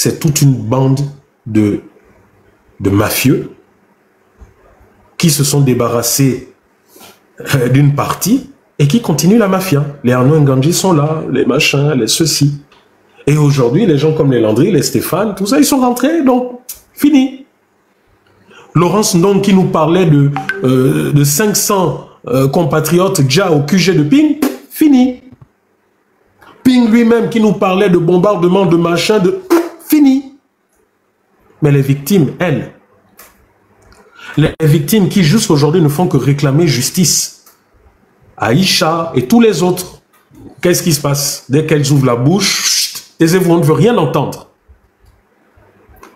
c'est toute une bande de mafieux qui se sont débarrassés d'une partie et qui continuent la mafia. Les Arnaud Nganji sont là, les machins, les ceci. Et aujourd'hui, les gens comme les Landry, les Stéphane, tout ça, ils sont rentrés, donc fini. Laurence Ndong qui nous parlait de 500 compatriotes déjà au QG de Ping, fini. Ping lui-même qui nous parlait de bombardement, de machin, fini. Mais les victimes, elles, les victimes qui jusqu'aujourd'hui ne font que réclamer justice, Aïcha et tous les autres, qu'est-ce qui se passe? Dès qu'elles ouvrent la bouche, taisez-vous, on ne veut rien entendre.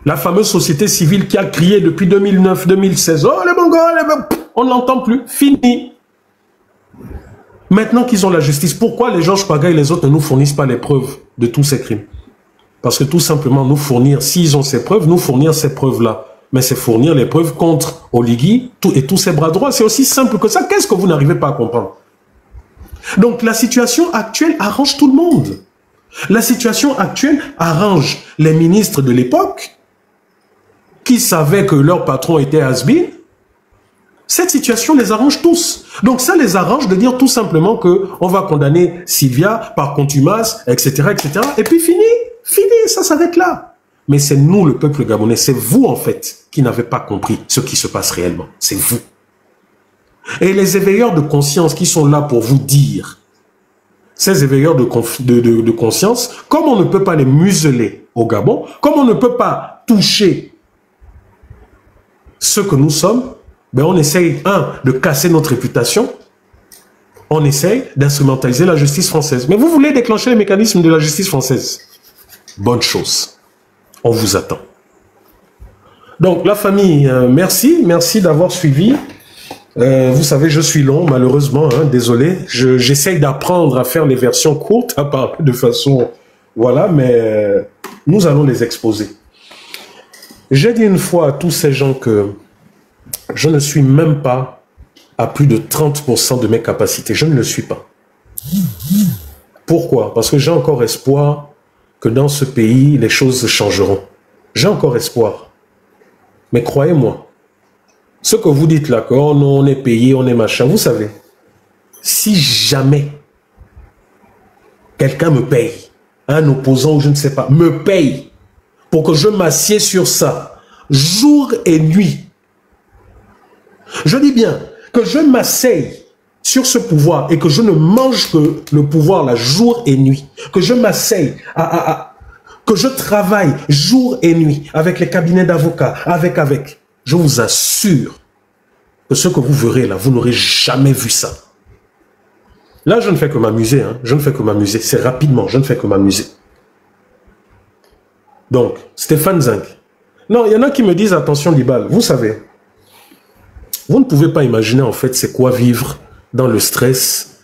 La fameuse société civile qui a crié depuis 2009-2016, oh les Mongols, on n'entend plus, fini. Maintenant qu'ils ont la justice, pourquoi les Georges Paga et les autres ne nous fournissent pas les preuves de tous ces crimes? Parce que tout simplement, nous fournir, s'ils ont ces preuves, nous fournir ces preuves-là. Mais c'est fournir les preuves contre Oligui et tous ses bras droits. C'est aussi simple que ça. Qu'est-ce que vous n'arrivez pas à comprendre? Donc la situation actuelle arrange tout le monde. La situation actuelle arrange les ministres de l'époque qui savaient que leur patron était has-been. Cette situation les arrange tous. Donc ça les arrange de dire tout simplement qu'on va condamner Sylvia par contumace, etc., etc. Et puis fini, ça s'arrête là. Mais c'est nous, le peuple gabonais, c'est vous en fait qui n'avez pas compris ce qui se passe réellement. C'est vous. Et les éveilleurs de conscience qui sont là pour vous dire, ces éveilleurs de conscience, comme on ne peut pas les museler au Gabon, comme on ne peut pas toucher ce que nous sommes, ben on essaye, de casser notre réputation, on essaye d'instrumentaliser la justice française. Mais vous voulez déclencher les mécanismes de la justice française. Bonne chose. On vous attend. Donc, la famille, merci d'avoir suivi. Vous savez, je suis long, malheureusement, désolé. J'essaye d'apprendre à faire les versions courtes, à parler de façon... Voilà, mais nous allons les exposer. J'ai dit une fois à tous ces gens que je ne suis même pas à plus de 30% de mes capacités. Je ne le suis pas. Pourquoi? Parce que j'ai encore espoir que dans ce pays, les choses changeront. J'ai encore espoir. Mais croyez-moi, ce que vous dites là, qu'on on est payé, on est machin, vous savez, si jamais quelqu'un me paye, un opposant ou je ne sais pas, me paye pour que je m'assieds sur ça, jour et nuit, je dis bien que je m'asseye sur ce pouvoir et que je ne mange que le pouvoir là jour et nuit, que je m'asseye que je travaille jour et nuit avec les cabinets d'avocats, avec, je vous assure que ce que vous verrez là, vous n'aurez jamais vu ça. Là, je ne fais que m'amuser, je ne fais que m'amuser, c'est rapidement, je ne fais que m'amuser. Donc, Stéphane Zinc. Non, il y en a qui me disent, attention Libal, vous savez, vous ne pouvez pas imaginer en fait c'est quoi vivre dans le stress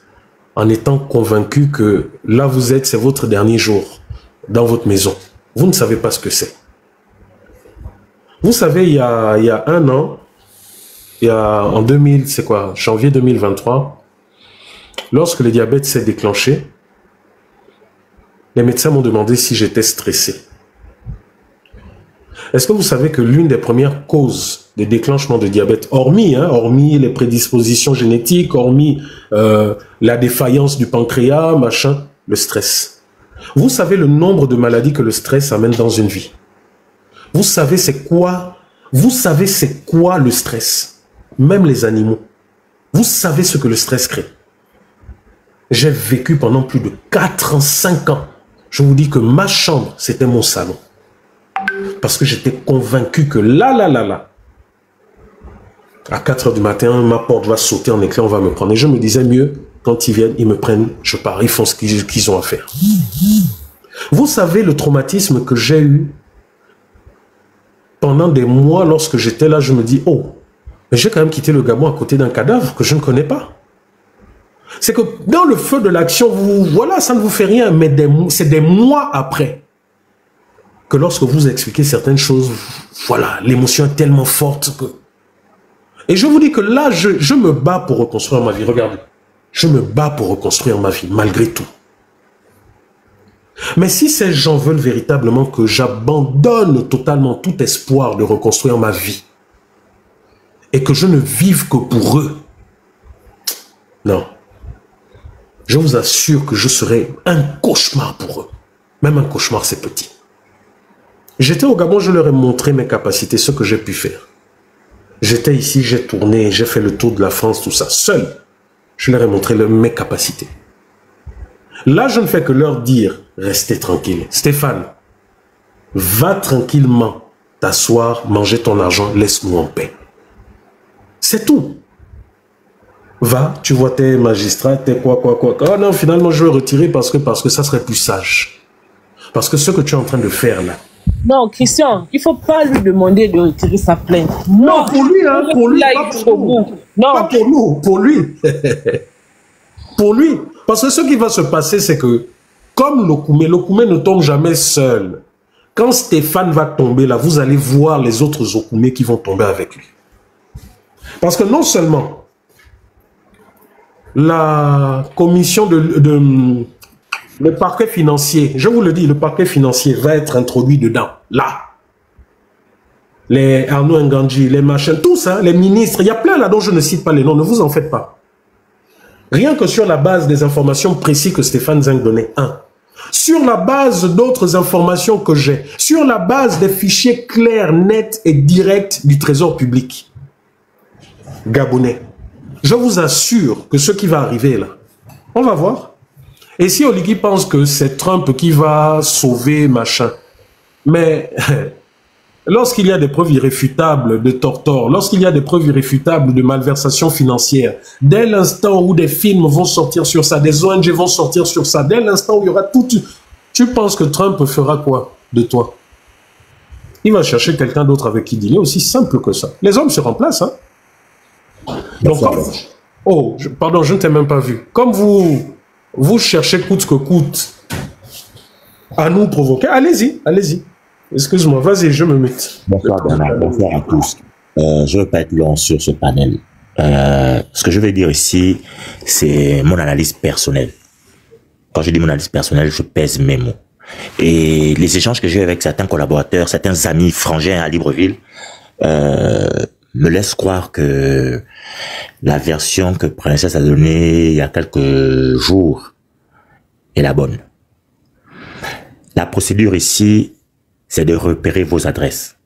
en étant convaincu que là vous êtes, c'est votre dernier jour dans votre maison. Vous ne savez pas ce que c'est. Vous savez, il y a un an, en 2000, c'est quoi, janvier 2023, lorsque le diabète s'est déclenché, les médecins m'ont demandé si j'étais stressé. Est-ce que vous savez que l'une des premières causes de déclenchement de diabète, hormis les prédispositions génétiques, hormis la défaillance du pancréas, machin, le stress. Vous savez le nombre de maladies que le stress amène dans une vie. Vous savez c'est quoi le stress. Même les animaux. Vous savez ce que le stress crée. J'ai vécu pendant plus de 4 ans, 5 ans. Je vous dis que ma chambre, c'était mon salon. Parce que j'étais convaincu que là, à 4 heures du matin, ma porte va sauter en éclat, on va me prendre. Et je me disais mieux, quand ils viennent, ils me prennent, je pars, ils font ce qu'ils ont à faire. Vous savez le traumatisme que j'ai eu pendant des mois lorsque j'étais là, je me dis, oh, mais j'ai quand même quitté le Gabon à côté d'un cadavre que je ne connais pas. C'est que dans le feu de l'action, voilà, ça ne vous fait rien, mais c'est des mois après que lorsque vous expliquez certaines choses, voilà, l'émotion est tellement forte que... Et je vous dis que là, je me bats pour reconstruire ma vie. Regardez, je me bats pour reconstruire ma vie, malgré tout. Mais si ces gens veulent véritablement que j'abandonne totalement tout espoir de reconstruire ma vie et que je ne vive que pour eux, non. Je vous assure que je serai un cauchemar pour eux. Même un cauchemar, c'est petit. J'étais au Gabon, je leur ai montré mes capacités, ce que j'ai pu faire. J'étais ici, j'ai tourné, j'ai fait le tour de la France, tout ça, seul. Je leur ai montré mes capacités. Là, je ne fais que leur dire, restez tranquille. Stéphane, va tranquillement t'asseoir, manger ton argent, laisse-nous en paix. C'est tout. Va, tu vois tes magistrats, tes quoi. Oh non, finalement, je vais retirer parce que ça serait plus sage. Parce que ce que tu es en train de faire là. Non, Christian, il ne faut pas lui demander de retirer sa plainte. Non, pour lui, hein, pour lui, pas pour nous. Non. Pas pour nous, pour lui. Pour lui. Parce que ce qui va se passer, c'est que, comme Locumé ne tombe jamais seul. Quand Stéphane va tomber là, vous allez voir les autres Okoumé qui vont tomber avec lui. Parce que non seulement la commission le parquet financier, je vous le dis, le parquet financier va être introduit dedans, là. Les Arnaud Ngandji, les machins, tout ça, les ministres, il y a plein là dont je ne cite pas les noms, ne vous en faites pas. Rien que sur la base des informations précises que Stéphane Zeng donnait, sur la base d'autres informations que j'ai, sur la base des fichiers clairs, nets et directs du Trésor public gabonais, je vous assure que ce qui va arriver là, on va voir. Et si Oligui pense que c'est Trump qui va sauver machin, mais lorsqu'il y a des preuves irréfutables de torture, lorsqu'il y a des preuves irréfutables de malversation financière, dès l'instant où des films vont sortir sur ça, des ONG vont sortir sur ça, dès l'instant où il y aura tout, tu penses que Trump fera quoi de toi? Il va chercher quelqu'un d'autre avec qui dealer, aussi simple que ça. Les hommes se remplacent, hein. Donc, pardon, je ne t'ai même pas vu. Comme vous cherchez coûte que coûte à nous provoquer, allez-y, allez-y. Excuse-moi, vas-y, je me mute. Bonsoir Bernard, bonsoir à tous. Je ne veux pas être long sur ce panel. Ce que je vais dire ici, c'est mon analyse personnelle. Quand je dis mon analyse personnelle, je pèse mes mots. Et les échanges que j'ai eu avec certains collaborateurs, certains amis frangins à Libreville, me laissent croire que la version que Princesse a donnée il y a quelques jours est la bonne. La procédure ici, c'est de repérer vos adresses.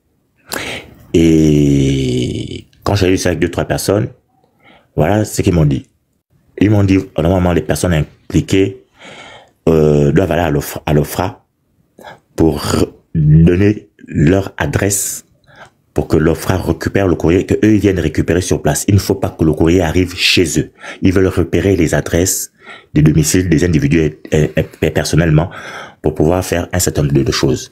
Et quand j'ai eu ça avec 2-3 personnes, voilà ce qu'ils m'ont dit. Ils m'ont dit, normalement, les personnes impliquées doivent aller à l'OFRA pour donner leur adresse pour que l'OFRA récupère le courrier, qu'eux ils viennent récupérer sur place. Il ne faut pas que le courrier arrive chez eux. Ils veulent repérer les adresses des domiciles des individus personnellement pour pouvoir faire un certain nombre de choses.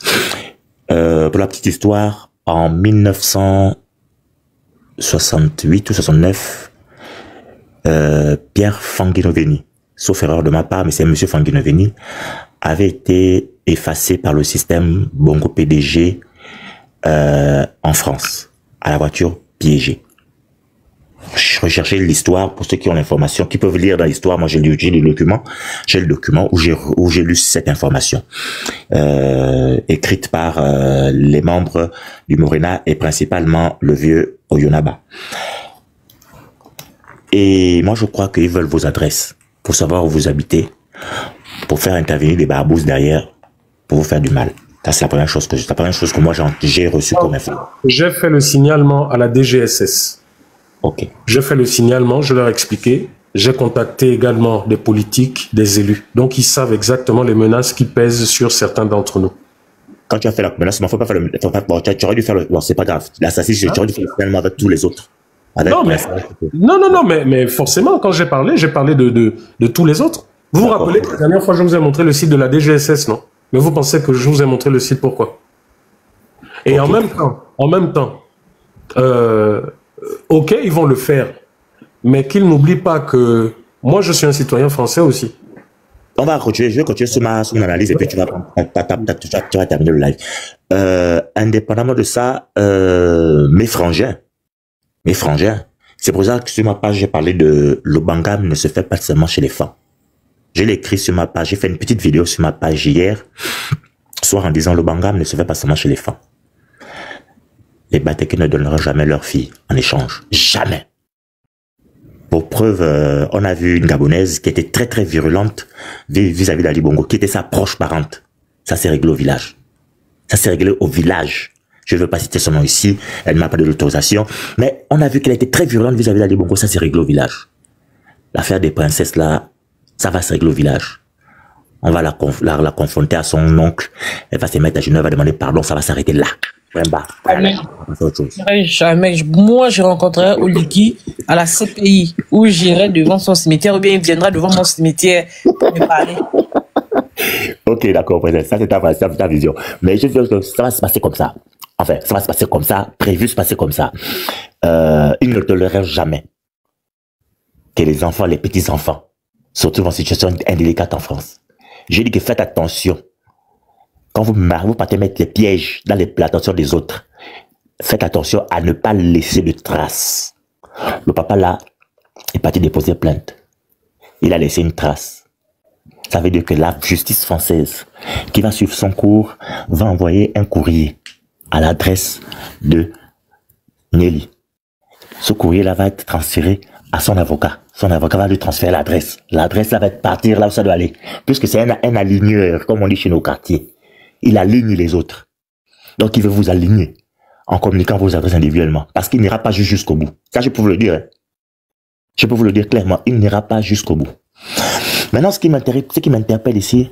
Pour la petite histoire, en 1968 ou 69, Pierre Fanguinoveni, sauf erreur de ma part, mais c'est Monsieur Fanguinoveni, avait été effacé par le système Bongo PDG en France, à la voiture piégée. Je recherchais l'histoire pour ceux qui ont l'information, qui peuvent lire dans l'histoire. Moi, j'ai le document où j'ai lu cette information, écrite par les membres du Morena et principalement le vieux Oyonaba. Et moi, je crois qu'ils veulent vos adresses pour savoir où vous habitez, pour faire intervenir des barbouzes derrière, pour vous faire du mal. Ça, c'est la première chose que moi j'ai reçue comme info. J'ai fait le signalement à la DGSS. Ok. J'ai fait le signalement, je leur ai expliqué. J'ai contacté également des politiques, des élus. Donc, ils savent exactement les menaces qui pèsent sur certains d'entre nous. Quand tu as fait la menace, il ne faut pas faire le... tu aurais dû faire le... Bon, c'est pas grave. L'assassin, tu aurais dû faire le signalement avec tous les autres. Non, mais forcément, quand j'ai parlé de tous les autres. Vous vous rappelez, la dernière fois, je vous ai montré le site de la DGSS, non? Mais vous pensez que je vous ai montré le site, pourquoi? Et en même temps, ok, ils vont le faire, mais qu'ils n'oublient pas que moi, je suis un citoyen français aussi. On va continuer, je vais continuer sur mon analyse et puis tu vas terminer le live. Indépendamment de ça, mes frangins, c'est pour ça que sur ma page, j'ai parlé de l'Obangam ne se fait pas seulement chez les femmes. Je l'ai écrit sur ma page. J'ai fait une petite vidéo sur ma page hier soir en disant le Bangam ne se fait pas seulement chez les femmes. Les Batékés ne donneront jamais leur fille en échange. Jamais. Pour preuve, on a vu une Gabonaise qui était très très virulente vis-à-vis d'Ali Bongo, qui était sa proche parente. Ça s'est réglé au village. Ça s'est réglé au village. Je ne veux pas citer son nom ici, elle ne m'a pas donné l'autorisation, mais on a vu qu'elle était très virulente vis-à-vis d'Ali Bongo, ça s'est réglé au village. L'affaire des princesses là, ça va se régler au village. On va la confronter à son oncle, elle va se mettre à genoux, elle va demander pardon, ça va s'arrêter là. Jamais. Moi, je rencontrerai Oligui à la CPI, où j'irai devant son cimetière, ou bien il viendra devant mon cimetière pour me parler. Ok, d'accord, ça c'est ta vision. Mais je veux que ça va se passer comme ça. Enfin, ça va se passer comme ça, prévu se passer comme ça. Il ne tolérerait jamais que les enfants, les petits-enfants, se retrouvent en situation indélicate en France. Je dis que faites attention. Quand vous partez mettre les pièges dans les plantations des autres, faites attention à ne pas laisser de traces. Le papa là est parti déposer plainte. Il a laissé une trace. Ça veut dire que la justice française, qui va suivre son cours, va envoyer un courrier à l'adresse de Nelly. Ce courrier-là va être transféré à son avocat. Son avocat va lui transférer l'adresse. L'adresse, ça va partir là où ça doit aller. Puisque c'est un aligneur, comme on dit chez nos quartiers. Il aligne les autres. Donc, il veut vous aligner en communiquant vos adresses individuellement. Parce qu'il n'ira pas jusqu'au bout. Ça, je peux vous le dire. Hein. Je peux vous le dire clairement. Il n'ira pas jusqu'au bout. Maintenant, ce qui m'interpelle ici,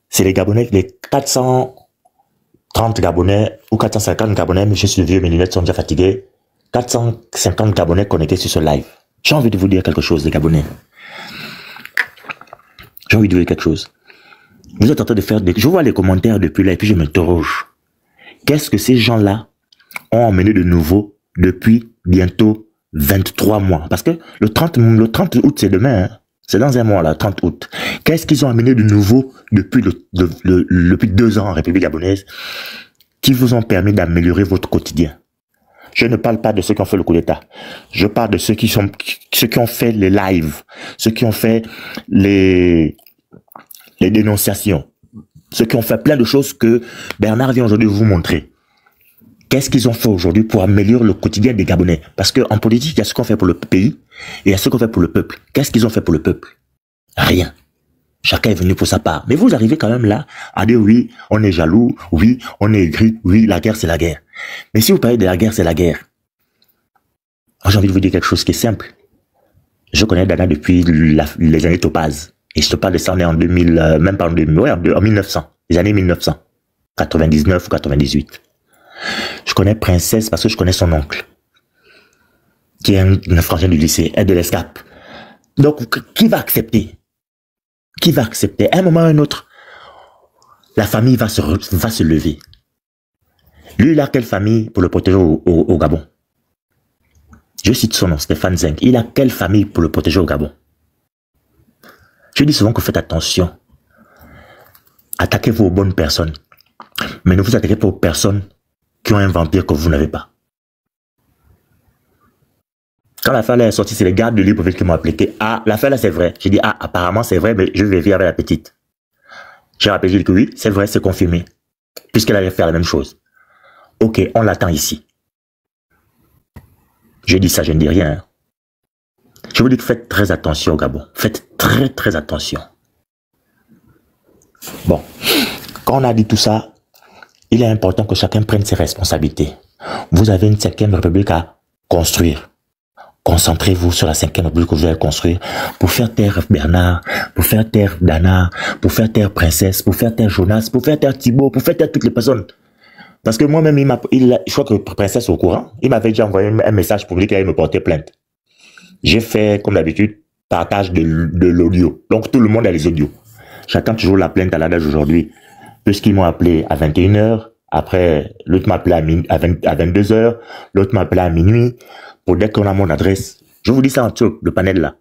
c'est les Gabonais, les 430 Gabonais ou 450 Gabonais, mais je suis vieux, mes lunettes sont déjà fatiguées. 450 Gabonais connectés sur ce live. J'ai envie de vous dire quelque chose, les Gabonais. J'ai envie de vous dire quelque chose. Vous êtes en train de faire des... Je vois les commentaires depuis là et puis je m'interroge. Qu'est-ce que ces gens-là ont emmené de nouveau depuis bientôt 23 mois? Parce que le 30 août, c'est demain. Hein? C'est dans un mois, là, 30 août. Qu'est-ce qu'ils ont amené de nouveau depuis 2 ans en République gabonaise qui vous ont permis d'améliorer votre quotidien? Je ne parle pas de ceux qui ont fait le coup d'État. Je parle de ceux qui ont fait les lives, ceux qui ont fait les dénonciations, ceux qui ont fait plein de choses que Bernard vient aujourd'hui vous montrer. Qu'est-ce qu'ils ont fait aujourd'hui pour améliorer le quotidien des Gabonais? Parce qu'en politique, il y a ce qu'on fait pour le pays et il y a ce qu'on fait pour le peuple. Qu'est-ce qu'ils ont fait pour le peuple? Rien. Chacun est venu pour sa part. Mais vous arrivez quand même là à dire oui, on est jaloux, oui, on est aigri, oui, la guerre c'est la guerre. Mais si vous parlez de la guerre, c'est la guerre. J'ai envie de vous dire quelque chose qui est simple. Je connais Dana depuis les années Topaz. Et je te parle de ça, on est en 2000, même pas en 2000, ouais, en 1900, les années 1900, 99 ou 98. Je connais Princesse parce que je connais son oncle, qui est un frangin du lycée, aide de l'ESCAP. Donc, qui va accepter? Qui va accepter? À un moment ou à un autre, la famille va se lever. Lui, il a quelle famille pour le protéger au Gabon? Je cite son nom, Stéphane Zenk. Il a quelle famille pour le protéger au Gabon? Je dis souvent que faites attention. Attaquez-vous aux bonnes personnes. Mais ne vous attaquez pas aux personnes qui ont un vampire que vous n'avez pas. Quand l'affaire est sortie, c'est les gardes de Libreville qui m'ont appelé. Ah, l'affaire là c'est vrai. J'ai dit, ah, apparemment c'est vrai, mais je vais vérifier avec la petite. J'ai rappelé, j'ai dit que oui, c'est vrai, c'est confirmé. Puisqu'elle allait faire la même chose. Ok, on l'attend ici. Je dis ça, je ne dis rien. Hein. Je vous dis que faites très attention au Gabon. Faites très très attention. Bon, quand on a dit tout ça, il est important que chacun prenne ses responsabilités. Vous avez une 5e République à construire. Concentrez-vous sur la 5e République que vous allez construire pour faire taire Bernard, pour faire taire Dana, pour faire taire Princesse, pour faire taire Jonas, pour faire taire Thibaut, pour faire taire toutes les personnes. Parce que moi-même, je crois que Princesse est au courant, il m'avait déjà envoyé un message pour me dire qu'il allait me porter plainte. J'ai fait, comme d'habitude, partage de l'audio. Donc, tout le monde a les audios. J'attends toujours la plainte à la date d'aujourd'hui. Puisqu'ils m'ont appelé à 21h, après, l'autre m'a appelé à 22h, l'autre m'a appelé à minuit, pour dès qu'on a mon adresse. Je vous dis ça en dessous, le panel là.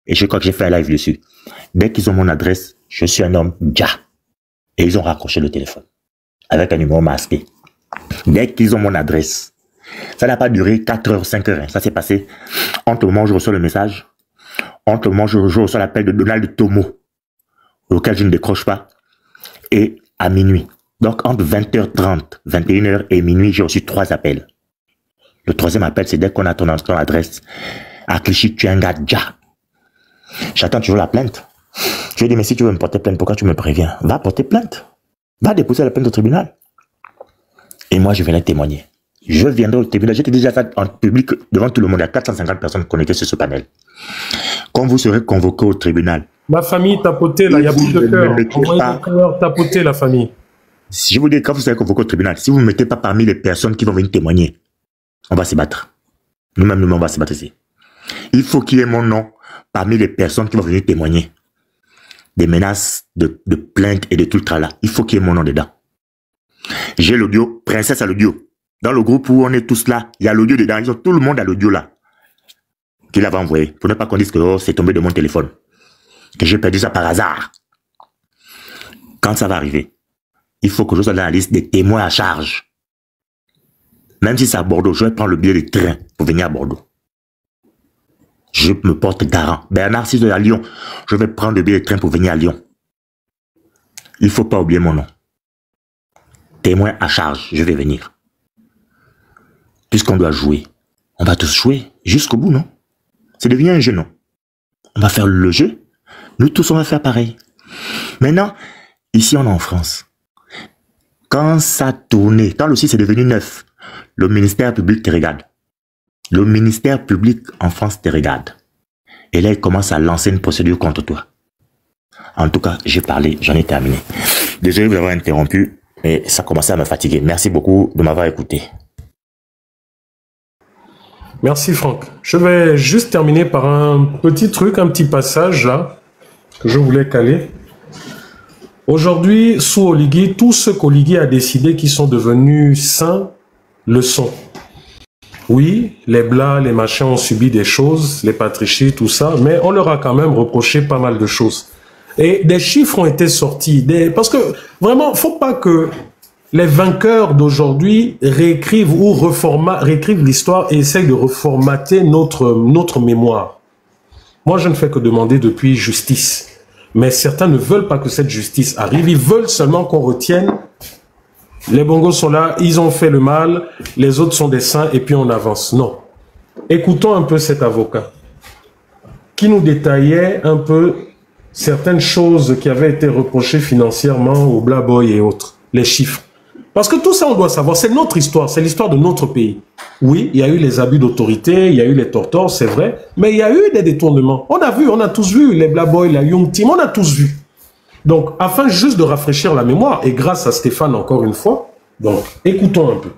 Et je crois que j'ai fait un live dessus. Dès qu'ils ont mon adresse, je suis un homme ja. Et ils ont raccroché le téléphone. Avec un numéro masqué. Dès qu'ils ont mon adresse. Ça n'a pas duré 4 heures, 5 heures. Hein. Ça s'est passé entre le moment où je reçois le message, entre le moment où je reçois l'appel de Donald Tomo auquel je ne décroche pas, et à minuit. Donc, entre 20h30, 21h et minuit, j'ai reçu 3 appels. Le 3e appel, c'est dès qu'on a ton adresse à Clichy, tu es un gars déjà. J'attends toujours la plainte. Je lui ai dit, mais si tu veux me porter plainte, pourquoi tu me préviens? Va porter plainte. Va déposer la plainte au tribunal. Et moi, je venais témoigner. Je viendrai au tribunal. J'étais déjà fait en public devant tout le monde. Il y a 450 personnes connectées sur ce panel. Quand vous serez convoqué au tribunal. Ma famille tapotée, là, il n'y a plus de cœur. Envoyez des cœurs tapotés, la famille. Si je vous dis, quand vous serez convoqué au tribunal, si vous ne me mettez pas parmi les personnes qui vont venir témoigner, on va se battre. Nous-mêmes, on va se battre ici. Il faut qu'il y ait mon nom parmi les personnes qui vont venir témoigner. Des menaces de plainte et de tout le tralala. Il faut qu'il y ait mon nom dedans. J'ai l'audio, princesse à l'audio. Dans le groupe où on est tous là, il y a l'audio dedans. Ils ont tout le monde à l'audio là. Qu'il avait envoyé. Pour ne pas qu'on dise que oh, c'est tombé de mon téléphone. Que j'ai perdu ça par hasard. Quand ça va arriver, il faut que je sois dans la liste des témoins à charge. Même si c'est à Bordeaux, je vais prendre le billet de train pour venir à Bordeaux. Je me porte garant. Bernard, si je suis à Lyon, je vais prendre le billet de train pour venir à Lyon. Il ne faut pas oublier mon nom. Témoin à charge, je vais venir. Puisqu'on doit jouer, on va tous jouer jusqu'au bout, non? C'est devenu un jeu, non? On va faire le jeu. Nous tous, on va faire pareil. Maintenant, ici, on est en France. Quand ça tournait, quand le site est devenu neuf, le ministère public te regarde. Le ministère public en France te regarde. Et là, il commence à lancer une procédure contre toi. En tout cas, j'ai parlé, j'en ai terminé. Désolé de vous avoir interrompu, mais ça commençait à me fatiguer. Merci beaucoup de m'avoir écouté. Merci Franck. Je vais juste terminer par un petit truc, un petit passage là, que je voulais caler. Aujourd'hui, sous Oligui, tous ceux qu'Oligui a décidé qui sont devenus saints le sont. Oui, les Blas, les machins ont subi des choses, les patrichies, tout ça, mais on leur a quand même reproché pas mal de choses. Et des chiffres ont été sortis, parce que vraiment, faut pas que les vainqueurs d'aujourd'hui réécrivent ou réécrivent l'histoire et essayent de reformater notre mémoire. Moi, je ne fais que demander depuis justice. Mais certains ne veulent pas que cette justice arrive. Ils veulent seulement qu'on retienne. Les bongos sont là, ils ont fait le mal, les autres sont des saints et puis on avance. Non. Écoutons un peu cet avocat qui nous détaillait un peu certaines choses qui avaient été reprochées financièrement au Blaboy et autres. Les chiffres. Parce que tout ça, on doit savoir, c'est notre histoire, c'est l'histoire de notre pays. Oui, il y a eu les abus d'autorité, il y a eu les tortors, c'est vrai, mais il y a eu des détournements. On a vu, on a tous vu, les Blaboy, la Young Team, on a tous vu. Donc, afin juste de rafraîchir la mémoire, et grâce à Stéphane encore une fois, donc, écoutons un peu.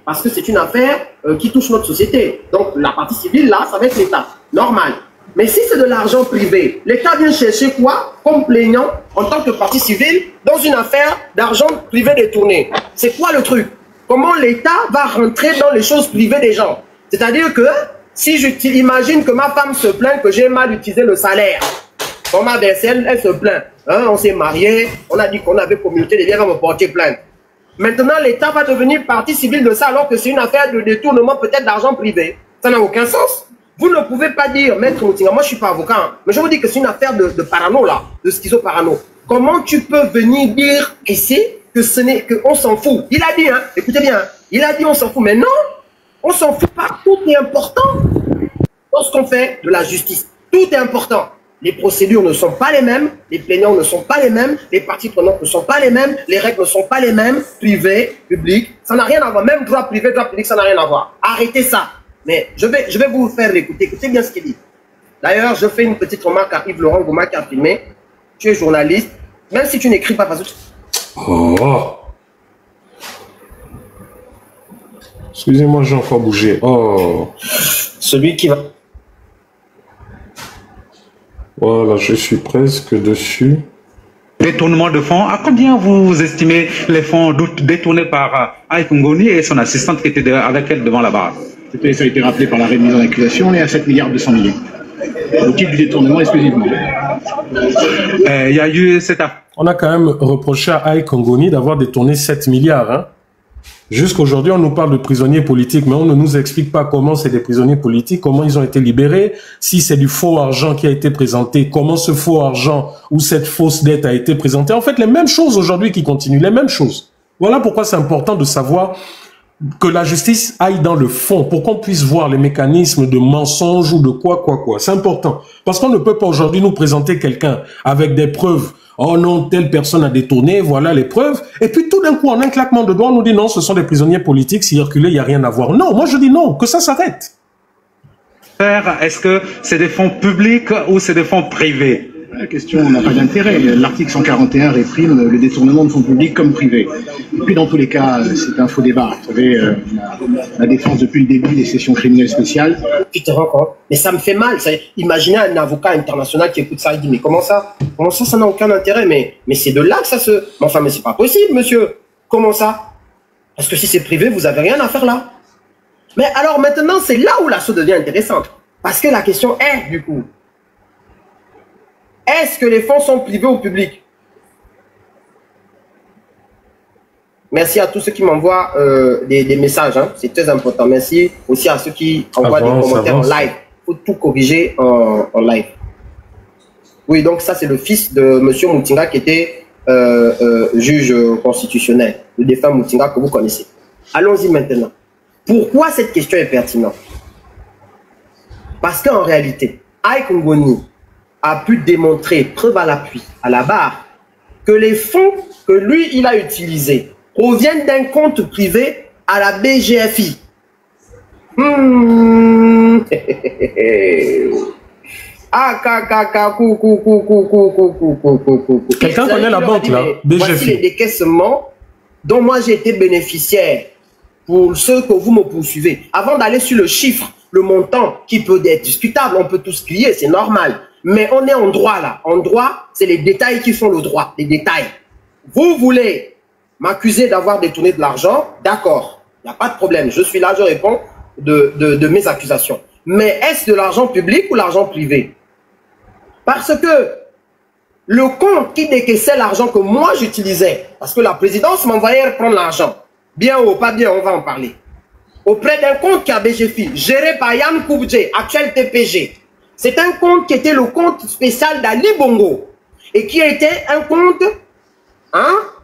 Parce que c'est une affaire qui touche notre société. Donc, la partie civile, là, ça va être l'État. Normal. Mais si c'est de l'argent privé, l'État vient chercher quoi comme plaignant en tant que partie civile dans une affaire d'argent privé détourné? C'est quoi le truc? Comment l'État va rentrer dans les choses privées des gens? C'est-à-dire que si j'imagine que ma femme se plaint que j'ai mal utilisé le salaire, on m'a versé, elle se plaint. Hein, on s'est mariés, on a dit qu'on avait communauté, les gens vont me porter plainte. Maintenant, l'État va devenir partie civile de ça alors que c'est une affaire de détournement peut-être d'argent privé. Ça n'a aucun sens. Vous ne pouvez pas dire, maître Moutinga, moi je ne suis pas avocat, hein, mais je vous dis que c'est une affaire de parano là, de schizo-parano. Comment tu peux venir dire ici que ce n'est qu'on s'en fout? Il a dit, hein, écoutez bien, il a dit on s'en fout, mais non, on s'en fout pas, tout est important lorsqu'on fait de la justice. Tout est important. Les procédures ne sont pas les mêmes, les plaignants ne sont pas les mêmes, les parties prenantes ne sont pas les mêmes, les règles ne sont pas les mêmes, privé, public, ça n'a rien à voir. Même droit privé, droit public, ça n'a rien à voir. Arrêtez ça. Mais je vais vous faire écouter. Écoutez bien ce qu'il dit. D'ailleurs, je fais une petite remarque à Yves-Laurent Gouma qui a filmé. Tu es journaliste. Même si tu n'écris pas, parce que... Oh. Excusez-moi, j'ai encore bougé. Oh. Celui qui va... Voilà, je suis presque dessus. Détournement de fonds. À combien vous estimez les fonds détournés par Aïe Ngoni et son assistante qui était avec elle devant la barre? Ça a été rappelé par la rémise en accusation, on est à 7 milliards 200 millions. Au titre du détournement exclusivement. Il y a eu cette... On a quand même reproché à Aïe Ngoni d'avoir détourné 7 milliards. Hein. Jusqu'aujourd'hui, on nous parle de prisonniers politiques, mais on ne nous explique pas comment c'est des prisonniers politiques, comment ils ont été libérés, si c'est du faux argent qui a été présenté, comment ce faux argent ou cette fausse dette a été présentée. En fait, les mêmes choses aujourd'hui qui continuent, les mêmes choses. Voilà pourquoi c'est important de savoir que la justice aille dans le fond, pour qu'on puisse voir les mécanismes de mensonge ou de quoi. C'est important. Parce qu'on ne peut pas aujourd'hui nous présenter quelqu'un avec des preuves. Oh non, telle personne a détourné, voilà les preuves. Et puis tout d'un coup, en un claquement de doigts, on nous dit non, ce sont des prisonniers politiques, circuler, il n'y a rien à voir. Non, moi je dis non, que ça s'arrête. Est-ce que c'est des fonds publics ou c'est des fonds privés? La question n'a pas d'intérêt. L'article 141 réprime le détournement de fonds publics comme privés. Et puis dans tous les cas, c'est un faux débat. Vous savez, la défense depuis le début des sessions criminelles spéciales. Tu te rends compte? Mais ça me fait mal. Imaginez un avocat international qui écoute ça et dit mais comment ça? Comment ça n'a aucun intérêt? Mais c'est de là que ça se... Mais enfin, mais c'est pas possible, monsieur. Comment ça? Parce que si c'est privé, vous avez rien à faire là. Mais alors maintenant, c'est là où la chose devient intéressante. Parce que la question est, du coup, est-ce que les fonds sont privés ou publics? Merci à tous ceux qui m'envoient des messages. Hein. C'est très important. Merci aussi à ceux qui envoient des commentaires en live. Il faut tout corriger en live. Oui, donc ça, c'est le fils de M. Moutinga qui était juge constitutionnel. Le défunt Moutinga que vous connaissez. Allons-y maintenant. Pourquoi cette question est pertinente? Parce qu'en réalité, Aïk Ngoni a pu démontrer, preuve à l'appui, à la barre, que les fonds que lui, il a utilisés proviennent d'un compte privé à la BGFI. Quelqu'un connaît la banque, là, BGFI. Voici les décaissements dont moi j'ai été bénéficiaire pour ceux que vous me poursuivez. Avant d'aller sur le chiffre, le montant qui peut être discutable, on peut tous crier, c'est normal. Mais on est en droit là. En droit, c'est les détails qui font le droit. Les détails. Vous voulez m'accuser d'avoir détourné de l'argent? D'accord. Il n'y a pas de problème. Je suis là, je réponds de mes accusations. Mais est-ce de l'argent public ou l'argent privé? Parce que le compte qui décaissait l'argent que moi j'utilisais, parce que la présidence m'envoyait reprendre l'argent, bien ou pas bien, on va en parler, auprès d'un compte qui a BGFI, géré par Yann Koubdje, actuel TPG. C'est un compte qui était le compte spécial d'Ali Bongo et qui était un compte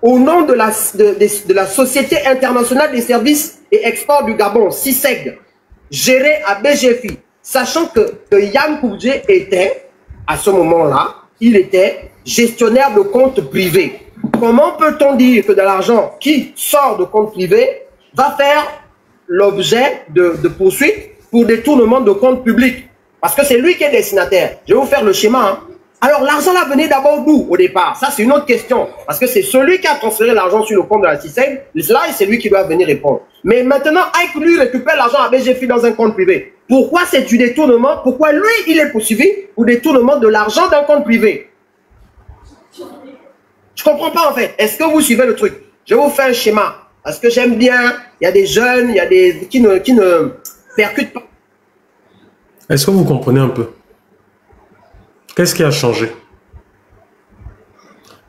au nom de la Société internationale des services et exports du Gabon, CISEG, géré à BGFI, sachant que Yann Koubdje était, à ce moment-là, il était gestionnaire de comptes privés. Comment peut-on dire que de l'argent qui sort de comptes privés va faire l'objet de poursuites pour détournement de comptes publics? Parce que c'est lui qui est destinataire. Je vais vous faire le schéma. Hein. Alors, l'argent là venait d'abord d'où au départ? Ça, c'est une autre question. Parce que c'est celui qui a transféré l'argent sur le compte de la CISEG. Là, c'est lui qui doit venir répondre. Mais maintenant, Aïk, lui, récupère l'argent à BGFI dans un compte privé. Pourquoi c'est du détournement? Pourquoi lui, il est poursuivi pour détournement de l'argent d'un compte privé? Je comprends pas, en fait. Est-ce que vous suivez le truc? Je vais vous faire un schéma. Parce que j'aime bien, il y a des jeunes, il y a des qui ne percutent pas. Est-ce que vous comprenez un peu? Qu'est-ce qui a changé?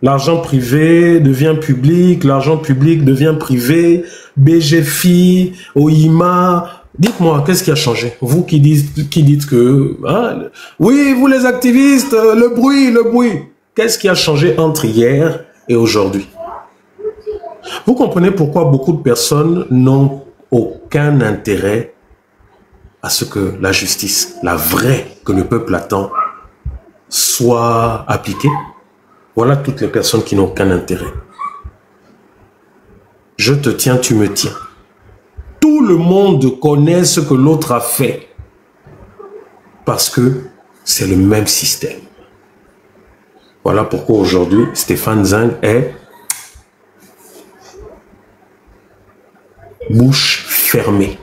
L'argent privé devient public, l'argent public devient privé, BGFI, OIMA. Dites-moi, qu'est-ce qui a changé? Vous qui dites que... Hein, oui, vous les activistes, le bruit. Qu'est-ce qui a changé entre hier et aujourd'hui? Vous comprenez pourquoi beaucoup de personnes n'ont aucun intérêt à ce que la justice, la vraie que le peuple attend, soit appliquée? Voilà toutes les personnes qui n'ont aucun intérêt. Je te tiens, tu me tiens. Tout le monde connaît ce que l'autre a fait parce que c'est le même système. Voilà pourquoi aujourd'hui, Stéphane Zing est bouche fermée.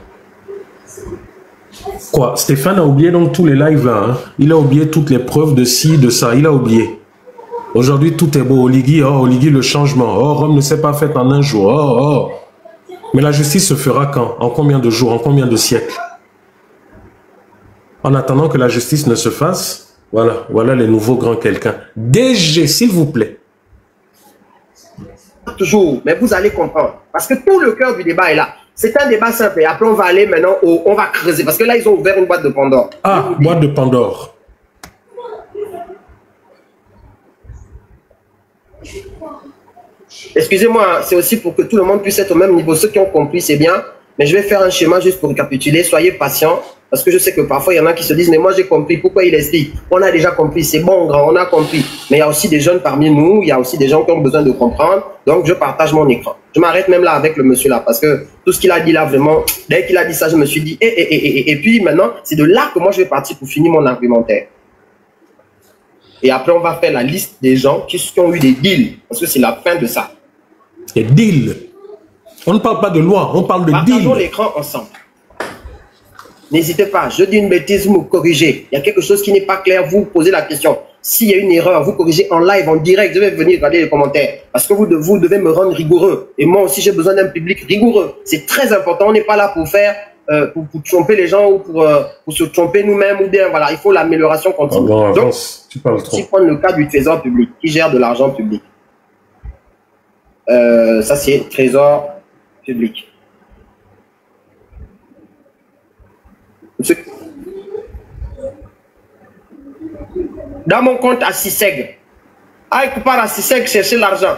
Quoi? Stéphane a oublié donc tous les lives là. Hein? Il a oublié toutes les preuves de ci, de ça. Il a oublié. Aujourd'hui, tout est beau. Oligui, Oligui, le changement. Oh, Rome ne s'est pas fait en un jour. Oh. Mais la justice se fera quand? En combien de jours? En combien de siècles? En attendant que la justice ne se fasse, voilà les nouveaux grands quelqu'un. DG, s'il vous plaît. toujours, mais vous allez comprendre. Parce que tout le cœur du débat est là. C'est un débat simple. Et après, on va aller maintenant, on va creuser. Parce que là, ils ont ouvert une boîte de Pandore. Ah, boîte de Pandore. Excusez-moi, c'est aussi pour que tout le monde puisse être au même niveau. Ceux qui ont compris, c'est bien. Mais je vais faire un schéma juste pour récapituler. Soyez patients. Parce que je sais que parfois, il y en a qui se disent, mais moi, j'ai compris. Pourquoi il explique? On a déjà compris. C'est bon, grand, on a compris. Mais il y a aussi des jeunes parmi nous. Il y a aussi des gens qui ont besoin de comprendre. Donc, je partage mon écran. Je m'arrête même là avec le monsieur là. Parce que tout ce qu'il a dit là, vraiment, dès qu'il a dit ça, je me suis dit, et puis maintenant, c'est de là que moi, je vais partir pour finir mon argumentaire. Et après, on va faire la liste des gens qui ont eu des deals. Parce que c'est la fin de ça. Des deals. On ne parle pas de loi, on parle de deals. Partageons l'écran ensemble. N'hésitez pas, je dis une bêtise, vous me corrigez. Il y a quelque chose qui n'est pas clair, vous posez la question. S'il y a une erreur, vous corrigez en live, en direct. Je vais venir regarder les commentaires. Parce que vous devez me rendre rigoureux. Et moi aussi, j'ai besoin d'un public rigoureux. C'est très important. On n'est pas là pour faire, pour tromper les gens ou pour se tromper nous-mêmes. Ou bien, voilà, il faut l'amélioration continue. Ah bon, donc, tu parles trop. si on prend le cas du trésor public, qui gère de l'argent public. Ça, c'est trésor public. Dans mon compte à Siseg, il part à Siseg chercher l'argent.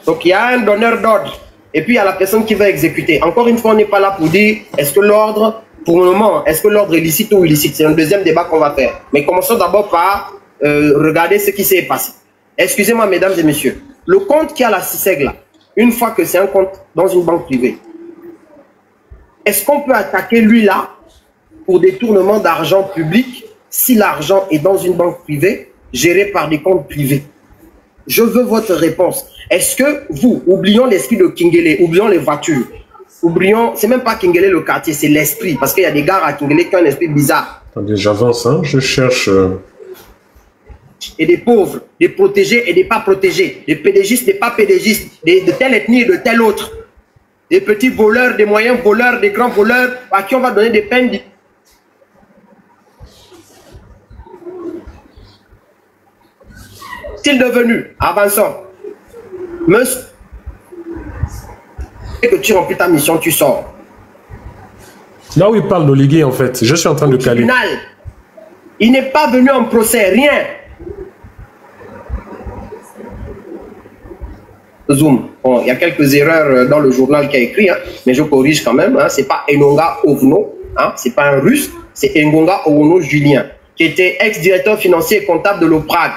Donc il y a un donneur d'ordre et puis il y a la personne qui va exécuter. Encore une fois, on n'est pas là pour dire est-ce que l'ordre, pour le moment, est-ce que l'ordre est licite ou illicite? C'est un deuxième débat qu'on va faire. Mais commençons d'abord par regarder ce qui s'est passé. Excusez-moi, mesdames et messieurs, le compte qui a la Siseg là, une fois que c'est un compte dans une banque privée, est-ce qu'on peut attaquer lui là pour détournement d'argent public si l'argent est dans une banque privée gérée par des comptes privés? Je veux votre réponse. Est-ce que vous, oublions l'esprit de Kingele, oublions les voitures, oublions, c'est même pas Kingele le quartier, c'est l'esprit, parce qu'il y a des gars à Kingele qui ont un esprit bizarre. Attendez, j'avance, hein, je cherche... Et des pauvres, des protégés et des pas protégés, des pédégistes, des pas pédégistes, de telle ethnie et de telle autre, des petits voleurs, des moyens voleurs, des grands voleurs, à qui on va donner des peines. Qu'est-il devenu? Avançons. Monsieur, et que tu remplis ta mission, tu sors. Là où il parle d'Oligui, en fait, je suis en train de caler. Tribunal. Il n'est pas venu en procès, rien. Zoom. Bon, il y a quelques erreurs dans le journal qui a écrit, hein, mais je corrige quand même. Hein, c'est pas Engonga Ovno, hein, c'est pas un russe, c'est Engonga Ovno Julien, qui était ex-directeur financier et comptable de l'OPRAG.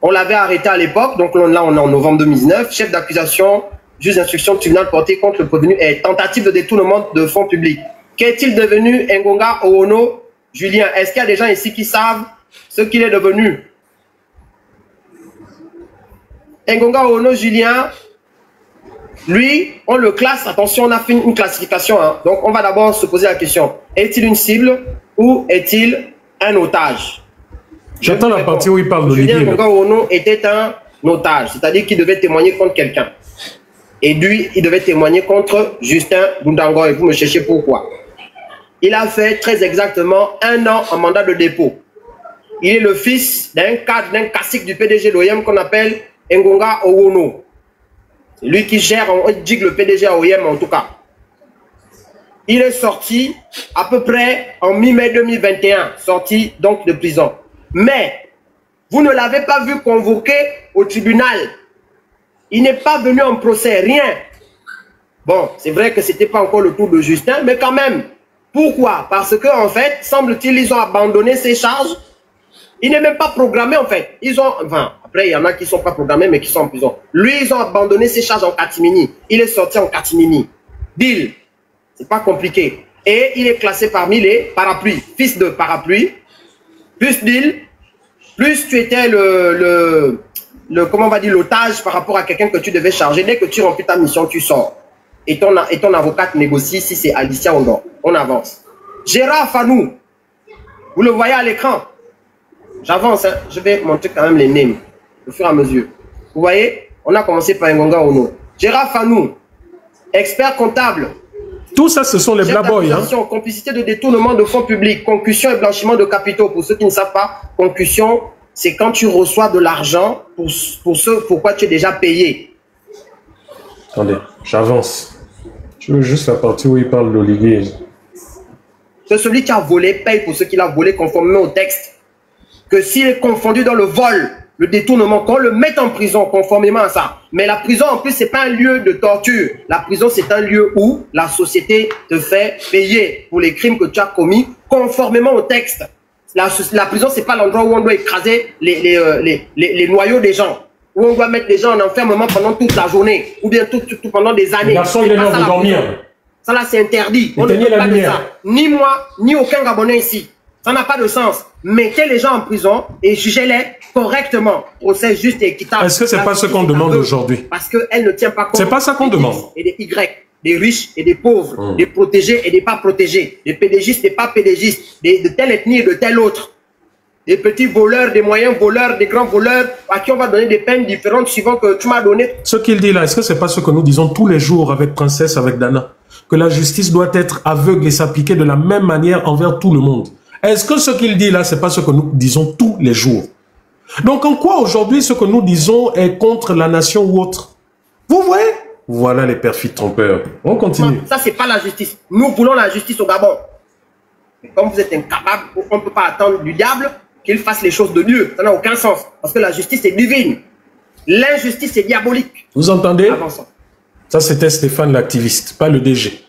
On l'avait arrêté à l'époque, donc là on est en novembre 2019, chef d'accusation, juge d'instruction tribunal porté contre le prévenu et tentative de détournement de fonds publics. Qu'est-il devenu Engonga Ovno Julien? Est-ce qu'il y a des gens ici qui savent ce qu'il est devenu? Engonga Ovno Julien, lui, on le classe, attention, on a fait une classification, hein. Donc on va d'abord se poser la question, est-il une cible ou est-il un otage? J'attends la partie où il parle d'Oligui. Julien Engonga Ovno était un otage, c'est-à-dire qu'il devait témoigner contre quelqu'un. Et lui, il devait témoigner contre Justin Bundango, et vous me cherchez pourquoi. Il a fait très exactement 1 an en mandat de dépôt. Il est le fils d'un cadre, d'un cacique du PDG d'OIM qu'on appelle Engonga Ovno. C'est lui qui gère, on dit que le PDG à OIM en tout cas. Il est sorti à peu près en mi-mai 2021, sorti donc de prison. Mais vous ne l'avez pas vu convoqué au tribunal. Il n'est pas venu en procès, rien. Bon, c'est vrai que ce n'était pas encore le tour de Justin, mais quand même. Pourquoi? Parce que en fait, semble-t-il, ils ont abandonné ces charges. Il n'est même pas programmé en fait. Ils ont, enfin, après il y en a qui ne sont pas programmés mais qui sont en prison. Lui, ils ont abandonné ses charges en catimini. Il est sorti en catimini. Deal. C'est pas compliqué. Et il est classé parmi les parapluies. Fils de parapluie. Plus deal. Plus tu étais comment on va dire, l'otage par rapport à quelqu'un que tu devais charger. Dès que tu remplis ta mission, tu sors. Et ton avocate négocie si c'est Alicia ou non. On avance. Gérard Fanou. Vous le voyez à l'écran. J'avance, hein. Je vais montrer quand même les names au fur et à mesure. Vous voyez, on a commencé par Engonga Ovno. Gérard Fanou, expert comptable. Tout ça, ce sont les blaboys. Hein. Complicité de détournement de fonds publics, concussion et blanchiment de capitaux. Pour ceux qui ne savent pas, concussion, c'est quand tu reçois de l'argent pour ce pourquoi tu es déjà payé. Attendez, j'avance. Je veux juste la partie où il parle d'Olivier. Que celui qui a volé paye pour ce qu'il a volé conformément au texte. Que s'il est confondu dans le vol, le détournement, qu'on le mette en prison conformément à ça. Mais la prison, en plus, c'est pas un lieu de torture. La prison, c'est un lieu où la société te fait payer pour les crimes que tu as commis conformément au texte. La prison, c'est pas l'endroit où on doit écraser les noyaux des gens. Où on doit mettre les gens en enfermement pendant toute la journée. Ou bien pendant des années. Le garçon, il est mort de dormir. Ça là, c'est interdit. On ne peut pas de ça. Ni moi, ni aucun Gabonais ici. Ça n'a pas de sens. Mettez les gens en prison et jugez-les correctement. Procès juste et équitable. Est-ce que c'est pas ce qu'on demande aujourd'hui? Parce qu'elle ne tient pas compte. C'est pas ça qu'on demande. Et des Y, des riches et des pauvres, des protégés et des pas protégés, des pédégistes et des pas pédégistes, de telle ethnie et de telle autre. Des petits voleurs, des moyens voleurs, des grands voleurs, à qui on va donner des peines différentes suivant que tu m'as donné. Ce qu'il dit là, est-ce que c'est pas ce que nous disons tous les jours avec Princesse, avec Dana? Que la justice doit être aveugle et s'appliquer de la même manière envers tout le monde. Est-ce que ce qu'il dit là, c'est pas ce que nous disons tous les jours? Donc en quoi aujourd'hui ce que nous disons est contre la nation ou autre? Vous voyez? Voilà les perfides trompeurs. On continue. Ça, c'est pas la justice. Nous voulons la justice au Gabon. Mais comme vous êtes incapable, on ne peut pas attendre du diable qu'il fasse les choses de Dieu. Ça n'a aucun sens. Parce que la justice est divine. L'injustice est diabolique. Vous entendez? Avançons. Ça, c'était Stéphane l'activiste, pas le DG.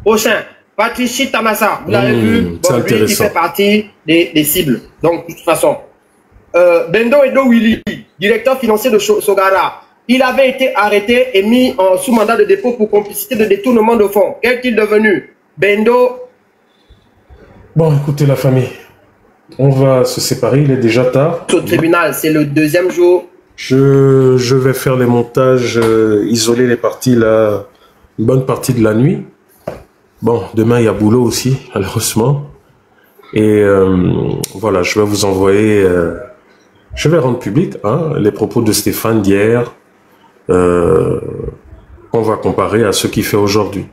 Prochain. Patricia Tamassa. Vous l'avez vu. Bon, lui, il fait partie des cibles. Donc, de toute façon. Bendo Edo Willy, directeur financier de Sogara. Il avait été arrêté et mis en sous mandat de dépôt pour complicité de détournement de fonds. Qu'est-il devenu? Bendo. Bon, écoutez la famille. On va se séparer, il est déjà tard. Au tribunal, c'est le deuxième jour. Je vais faire les montages, isoler les parties là, une bonne partie de la nuit. Bon, demain il y a boulot aussi, malheureusement. Et voilà, je vais vous envoyer, je vais rendre public les propos de Stéphane d'hier, qu'on va comparer à ce qu'il fait aujourd'hui.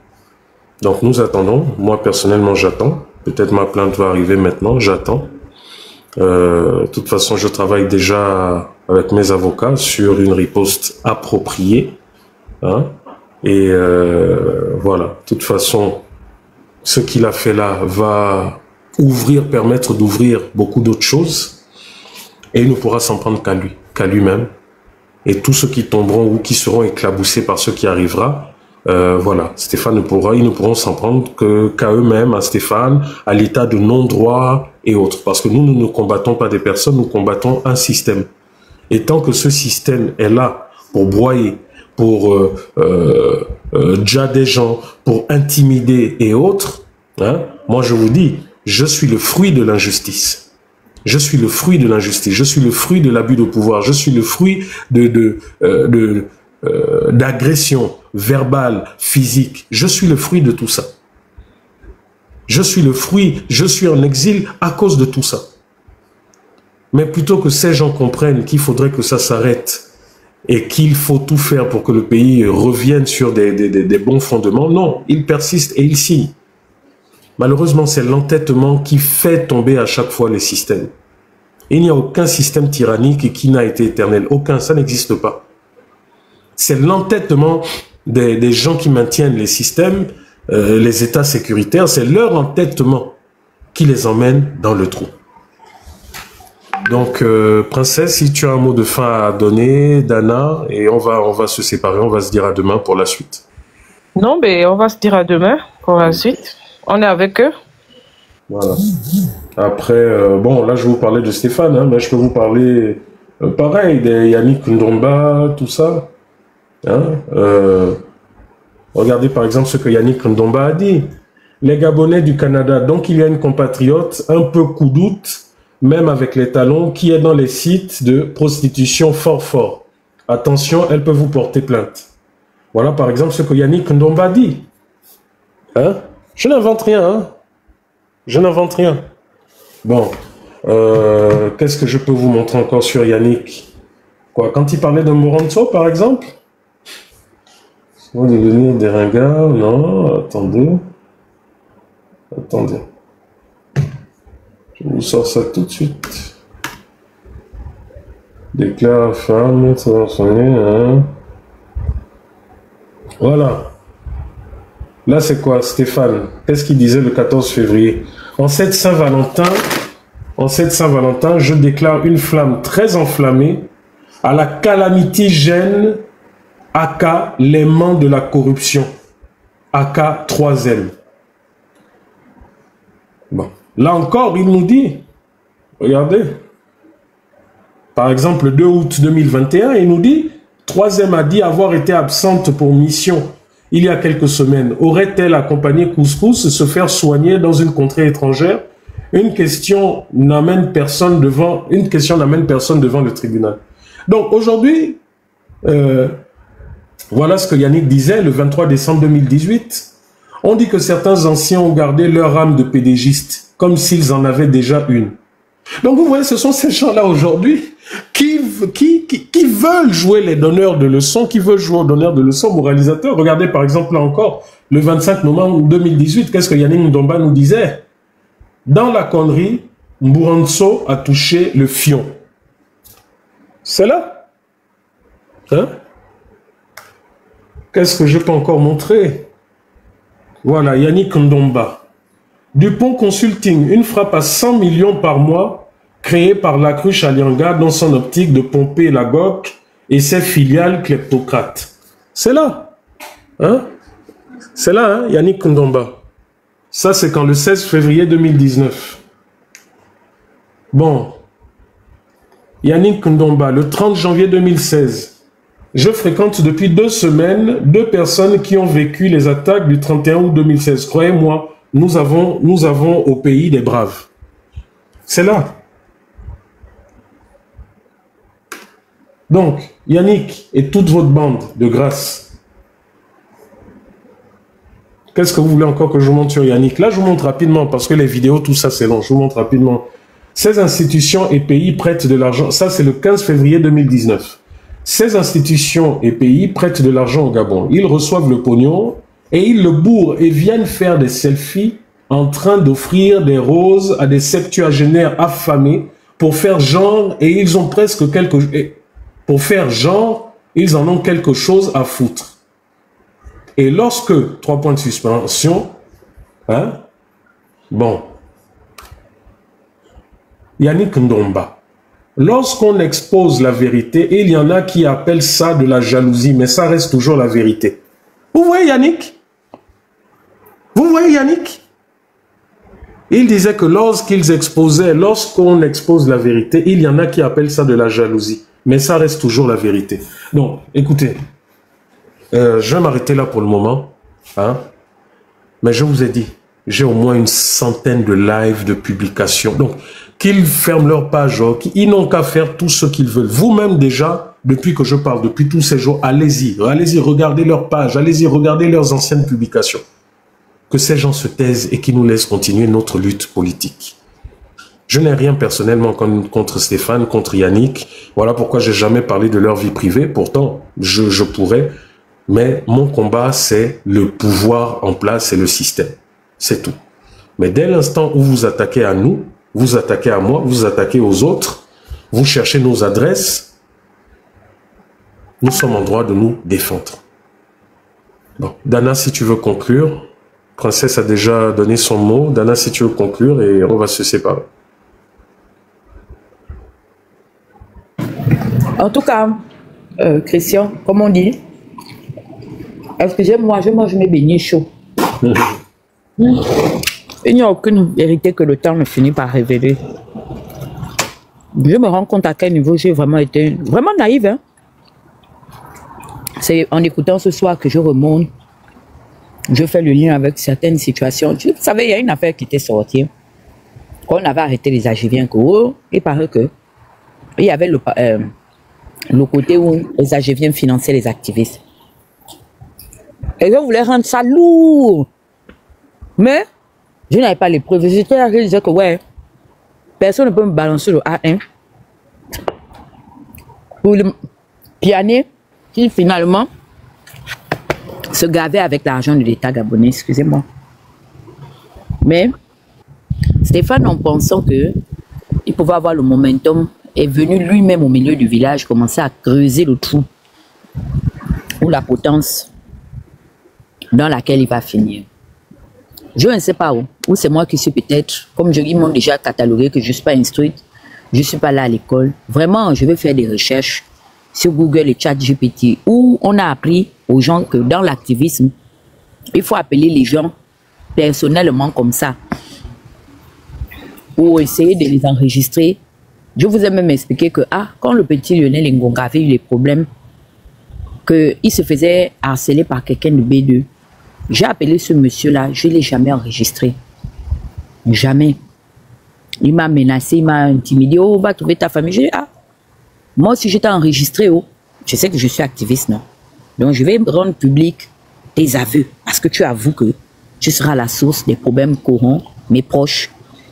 Donc nous attendons, moi personnellement j'attends, peut-être ma plainte va arriver maintenant, j'attends. De toute façon, je travaille déjà avec mes avocats sur une riposte appropriée. Et voilà, de toute façon, ce qu'il a fait là va permettre d'ouvrir beaucoup d'autres choses. Et il ne pourra s'en prendre qu'à lui-même. Et tous ceux qui tomberont ou qui seront éclaboussés par ce qui arrivera, voilà, ils ne pourront s'en prendre qu'à eux-mêmes, à Stéphane, à l'état de non-droit et autres. Parce que nous ne combattons pas des personnes, nous combattons un système. Et tant que ce système est là pour broyer, pour déjà des gens, pour intimider et autres, moi je vous dis, je suis le fruit de l'injustice. Je suis le fruit de l'injustice. Je suis le fruit de l'abus de pouvoir. Je suis le fruit d'agression verbale, physique. Je suis le fruit de tout ça. Je suis le fruit, je suis en exil à cause de tout ça. Mais plutôt que ces gens comprennent qu'il faudrait que ça s'arrête et qu'il faut tout faire pour que le pays revienne sur des bons fondements, non, ils persistent et ils signent. Malheureusement, c'est l'entêtement qui fait tomber à chaque fois les systèmes. Il n'y a aucun système tyrannique qui n'a été éternel. Aucun, ça n'existe pas. C'est l'entêtement des gens qui maintiennent les systèmes, les États sécuritaires, c'est leur entêtement qui les emmène dans le trou. Donc, Princesse, si tu as un mot de fin à donner, Dana, et on va se séparer, on va se dire à demain pour la suite. Non, mais on va se dire à demain pour la suite. On est avec eux. Voilà. Après, bon, là, je vais vous parler de Stéphane, mais je peux vous parler, pareil, de Yannick Ndomba, tout ça. Regardez par exemple ce que Yannick Ndomba a dit. Les Gabonais du Canada, donc il y a une compatriote un peu coudoute, même avec les talons, qui est dans les sites de prostitution fort. Attention, elle peut vous porter plainte. Voilà par exemple ce que Yannick Ndomba dit. Je n'invente rien. Je n'invente rien. Bon, qu'est-ce que je peux vous montrer encore sur Yannick? Quoi, quand il parlait de Moranto par exemple? On va devenir des ringards, non, attendez. Je vous sors ça tout de suite. Déclare femme, hein. Voilà. Là, c'est quoi, Stéphane? Qu'est-ce qu'il disait le 14 février? En cette Saint-Valentin, je déclare une flamme très enflammée à la calamitigène aka l'aimant de la corruption, aka 3L. Bon. Là encore, il nous dit, regardez, par exemple, le 2 août 2021, il nous dit, 3M a dit avoir été absente pour mission il y a quelques semaines. Aurait-elle accompagné Couscous se faire soigner dans une contrée étrangère? Une question n'amène personne devant le tribunal. Donc aujourd'hui, voilà ce que Yannick disait le 23 décembre 2018. On dit que certains anciens ont gardé leur âme de pédégiste, comme s'ils en avaient déjà une. Donc vous voyez, ce sont ces gens-là aujourd'hui qui veulent jouer les donneurs de leçons, qui veulent jouer aux donneurs de leçons, moralisateurs. Regardez par exemple là encore, le 25 novembre 2018, qu'est-ce que Yannick Ndomba nous disait? Dans la connerie, Mbouranso a touché le fion. C'est là. Hein? Qu'est-ce que je peux encore montrer? Voilà, Yannick Ndomba. Dupont Consulting, une frappe à 100 millions par mois, créée par la cruche Alianga dans son optique de pomper la GOC et ses filiales kleptocrates. C'est là. Hein? C'est là, hein, Yannick Ndomba. Ça, c'est quand le 16 février 2019. Bon. Yannick Ndomba, le 30 janvier 2016. Je fréquente depuis 2 semaines 2 personnes qui ont vécu les attaques du 31 août 2016. Croyez-moi, nous avons au pays des braves. C'est là. Donc, Yannick et toute votre bande, de grâce. Qu'est-ce que vous voulez encore que je vous montre sur Yannick? Là, je vous montre rapidement, parce que les vidéos, tout ça, c'est long. Je vous montre rapidement. Ces institutions et pays prêtent de l'argent. Ça, c'est le 15 février 2019. Ces institutions et pays prêtent de l'argent au Gabon. Ils reçoivent le pognon et ils le bourrent et viennent faire des selfies en train d'offrir des roses à des septuagénaires affamés pour faire genre, et ils ont presque pour faire genre, ils en ont quelque chose à foutre. Et lorsque, 3 points de suspension, hein, bon, Yannick Ndomba, lorsqu'on expose la vérité, il y en a qui appellent ça de la jalousie, mais ça reste toujours la vérité. Vous voyez Yannick? Vous voyez Yannick? Il disait que lorsqu'on expose la vérité, il y en a qui appellent ça de la jalousie, mais ça reste toujours la vérité. Donc, écoutez, je vais m'arrêter là pour le moment, hein, mais je vous ai dit, j'ai au moins une centaine de lives, de publications. Donc, qu'ils ferment leur page, ils n'ont qu'à faire tout ce qu'ils veulent. Vous-même déjà, depuis que je parle, depuis tous ces jours, allez-y, regardez leur page, allez-y, regardez leurs anciennes publications. Que ces gens se taisent et qu'ils nous laissent continuer notre lutte politique. Je n'ai rien personnellement contre Stéphane, contre Yannick. Voilà pourquoi j'ai jamais parlé de leur vie privée. Pourtant, je pourrais. Mais mon combat, c'est le pouvoir en place et le système. C'est tout. Mais dès l'instant où vous attaquez à nous, vous attaquez à moi, vous attaquez aux autres, vous cherchez nos adresses, nous sommes en droit de nous défendre. Bon. Dana, si tu veux conclure, Princesse a déjà donné son mot. Dana, si tu veux conclure, et on va se séparer. En tout cas, Christian, comme on dit, excusez-moi, je mange mes beignets chauds. Il n'y a aucune vérité que le temps ne finit par révéler. Je me rends compte à quel niveau j'ai vraiment été vraiment naïve. Hein? C'est en écoutant ce soir que je remonte. Je fais le lien avec certaines situations. Vous savez, il y a une affaire qui était sortie. Quand on avait arrêté les Agiviens, il paraît que il y avait le côté où les Agiviens finançaient les activistes. Et je voulais rendre ça lourd. Mais je n'avais pas les preuves. J'étais là, je disais que ouais, personne ne peut me balancer le A1 pour le pianer qui finalement se gavait avec l'argent de l'État gabonais, excusez-moi. Mais Stéphane, en pensant que il pouvait avoir le momentum est venu lui-même au milieu du village commencer à creuser le trou ou la potence dans laquelle il va finir. Je ne sais pas où c'est moi qui suis peut-être, comme ils m'ont déjà catalogué que je ne suis pas instruite, je ne suis pas là à l'école. Vraiment, je vais faire des recherches sur Google et ChatGPT où on a appris aux gens que dans l'activisme, il faut appeler les gens personnellement comme ça pour essayer de les enregistrer. Je vous ai même expliqué que quand le petit Lionel Ngonga avait eu les problèmes, qu'il se faisait harceler par quelqu'un de B2, j'ai appelé ce monsieur-là, je ne l'ai jamais enregistré. Jamais. Il m'a menacé, il m'a intimidé. Oh, va trouver ta famille. J'ai dit, moi aussi, je t'ai enregistré. Oh, je sais que je suis activiste, non? Donc, je vais rendre public tes aveux. Parce que tu avoues que tu seras la source des problèmes qu'auront mes proches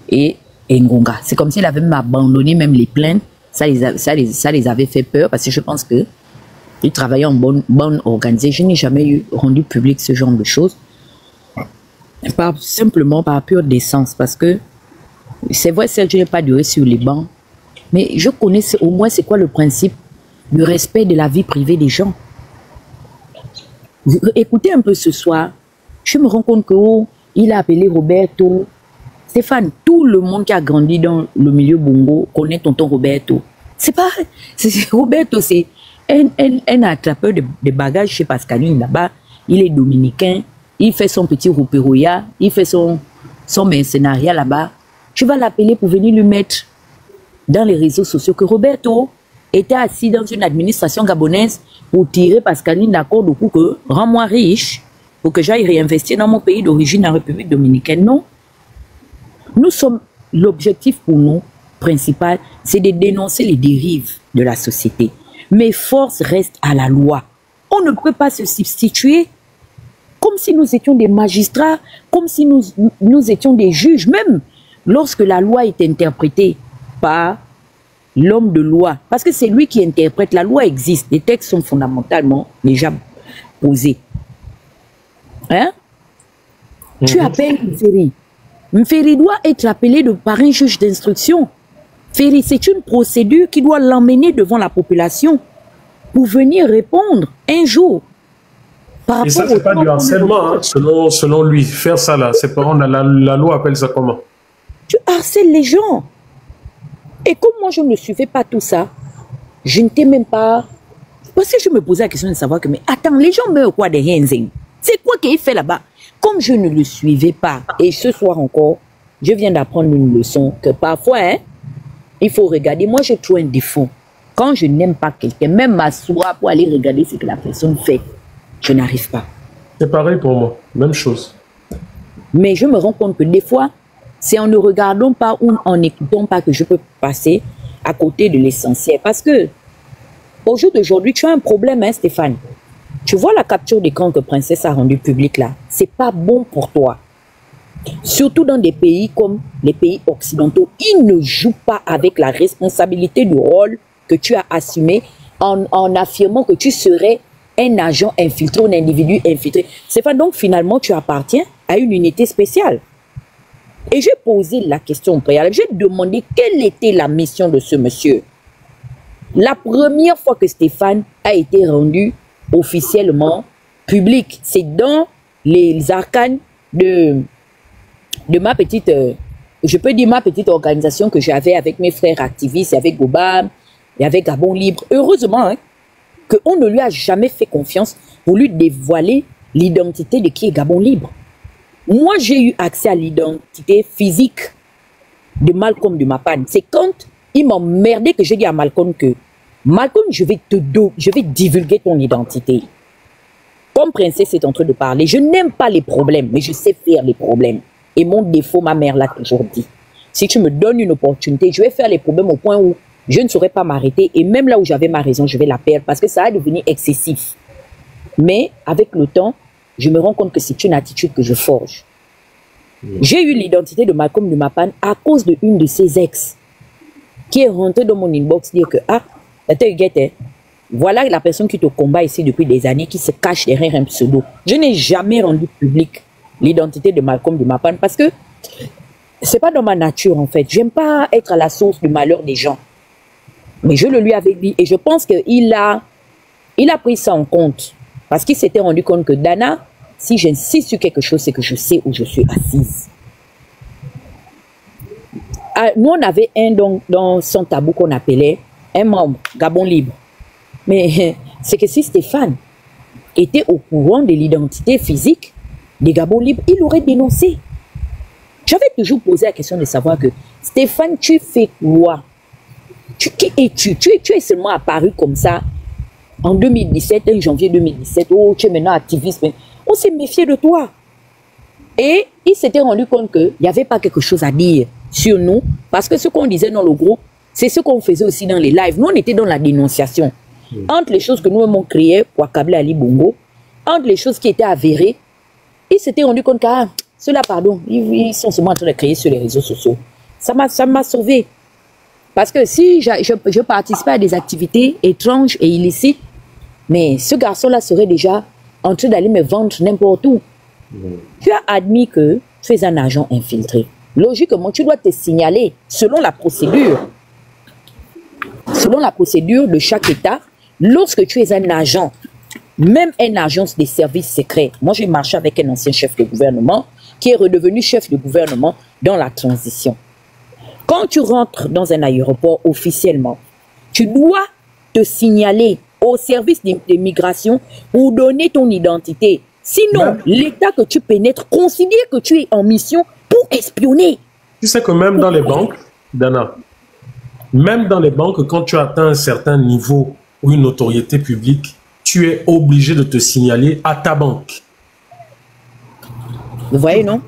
et Ngonga. C'est comme s'il avait même abandonné même les plaintes. Ça les avait fait peur parce que je pense que il travaillait en bonne organisée. Je n'ai jamais rendu public ce genre de choses. Simplement par pure décence. Parce que c'est vrai, Serge n'est pas duré sur les bancs. Mais je connais au moins c'est quoi le principe du respect de la vie privée des gens. Écoutez un peu ce soir. Je me rends compte que il a appelé Roberto. Stéphane, tout le monde qui a grandi dans le milieu bongo connaît tonton Roberto. Roberto, c'est un attrapeur de bagages chez Pascaline là-bas. Il est dominicain, il fait son petit rouperouya, il fait son mercenariat là-bas. Tu vas l'appeler pour venir lui mettre dans les réseaux sociaux que Roberto était assis dans une administration gabonaise pour tirer Pascaline d'accord du coup que rends-moi riche pour que j'aille réinvestir dans mon pays d'origine en République dominicaine. Non. Nous sommes, l'objectif pour nous principal, c'est de dénoncer les dérives de la société. Mais force reste à la loi. On ne peut pas se substituer comme si nous étions des magistrats, comme si nous étions des juges, même lorsque la loi est interprétée par l'homme de loi. Parce que c'est lui qui interprète, la loi existe, les textes sont fondamentalement déjà posés. Hein? Tu appelles Mferi. Mferi doit être appelé par un juge d'instruction. Ferry, c'est une procédure qui doit l'emmener devant la population pour venir répondre un jour. Et ça, c'est pas du harcèlement, hein, selon lui. Faire ça, là, ses parents, la loi appelle ça comment? Tu harcèles les gens. Et comme moi, je ne suivais pas tout ça, je n'étais même pas... Parce que je me posais la question de savoir que, mais attends, les gens meurent quoi des Henzing? C'est quoi qu'il fait là-bas? Comme je ne le suivais pas, et ce soir encore, je viens d'apprendre une leçon que parfois, hein, il faut regarder. Moi, j'ai trop un défaut. Quand je n'aime pas quelqu'un, même m'asseoir pour aller regarder ce que la personne fait, je n'arrive pas. C'est pareil pour moi, même chose. Mais je me rends compte que des fois, c'est en ne regardant pas ou en n'écoutant pas que je peux passer à côté de l'essentiel. Parce que, au jour d'aujourd'hui, tu as un problème, hein, Stéphane. Tu vois la capture d'écran que Princesse a rendue publique là, c'est pas bon pour toi. Surtout dans des pays comme les pays occidentaux, ils ne jouent pas avec la responsabilité du rôle que tu as assumé en affirmant que tu serais un agent infiltré, un individu infiltré. C'est pas donc finalement tu appartiens à une unité spéciale. Et j'ai posé la question au préalable, j'ai demandé quelle était la mission de ce monsieur. La première fois que Stéphane a été rendu officiellement public, c'est dans les arcanes de ma petite, je peux dire ma petite organisation que j'avais avec mes frères activistes, avec Gobam et avec Gabon Libre. Heureusement, hein, qu'on ne lui a jamais fait confiance pour lui dévoiler l'identité de qui est Gabon Libre. Moi, j'ai eu accès à l'identité physique de Malcolm de Mapan. C'est quand il m'a emmerdé que j'ai dit à Malcolm que Malcolm, je vais divulguer ton identité. Comme Princesse est en train de parler, je n'aime pas les problèmes, mais je sais faire les problèmes. Et mon défaut, ma mère l'a toujours dit. Si tu me donnes une opportunité, je vais faire les problèmes au point où je ne saurais pas m'arrêter. Et même là où j'avais ma raison, je vais la perdre parce que ça va devenir excessif. Mais avec le temps, je me rends compte que c'est une attitude que je forge. J'ai eu l'identité de Malcolm de Mapan à cause de une de ses ex qui est rentrée dans mon inbox dire que voilà la personne qui te combat ici depuis des années qui se cache derrière un pseudo. Je n'ai jamais rendu public l'identité de Malcolm de Mapan parce que c'est pas dans ma nature en fait. J'aime pas être à la source du malheur des gens. Mais je le lui avais dit et je pense qu'il a pris ça en compte. Parce qu'il s'était rendu compte que Dana, si j'insiste sur quelque chose, c'est que je sais où je suis assise. Nous, on avait un dans son tabou qu'on appelait un membre, Gabon libre. Mais c'est que si Stéphane était au courant de l'identité physique des Gabon libres, il aurait dénoncé. J'avais toujours posé la question de savoir que Stéphane, tu fais quoi? Qui es-tu? Tu es seulement apparu comme ça en 2017, en janvier 2017. Oh, tu es maintenant activiste. On s'est méfié de toi. Et il s'était rendu compte qu'il n'y avait pas quelque chose à dire sur nous, parce que ce qu'on disait dans le groupe, c'est ce qu'on faisait aussi dans les lives. Nous, on était dans la dénonciation. Entre les choses que nous avons créées pour accabler Ali Bongo, entre les choses qui étaient avérées, il s'était rendu compte que ceux-là, pardon, ils sont seulement en train de créer sur les réseaux sociaux. Ça m'a sauvé. Parce que si je participais à des activités étranges et illicites, mais ce garçon-là serait déjà en train d'aller me vendre n'importe où. Tu as admis que tu es un agent infiltré. Logiquement, tu dois te signaler selon la procédure. Selon la procédure de chaque État, lorsque tu es un agent, même un agent des services secrets. Moi, j'ai marché avec un ancien chef de gouvernement qui est redevenu chef de gouvernement dans la transition. Quand tu rentres dans un aéroport officiellement, tu dois te signaler au service d'immigration pour donner ton identité. Sinon, l'État que tu pénètres considère que tu es en mission pour espionner. Tu sais que même dans les banques, Dana, même dans les banques, quand tu atteins un certain niveau ou une notoriété publique, tu es obligé de te signaler à ta banque. Vous voyez, non?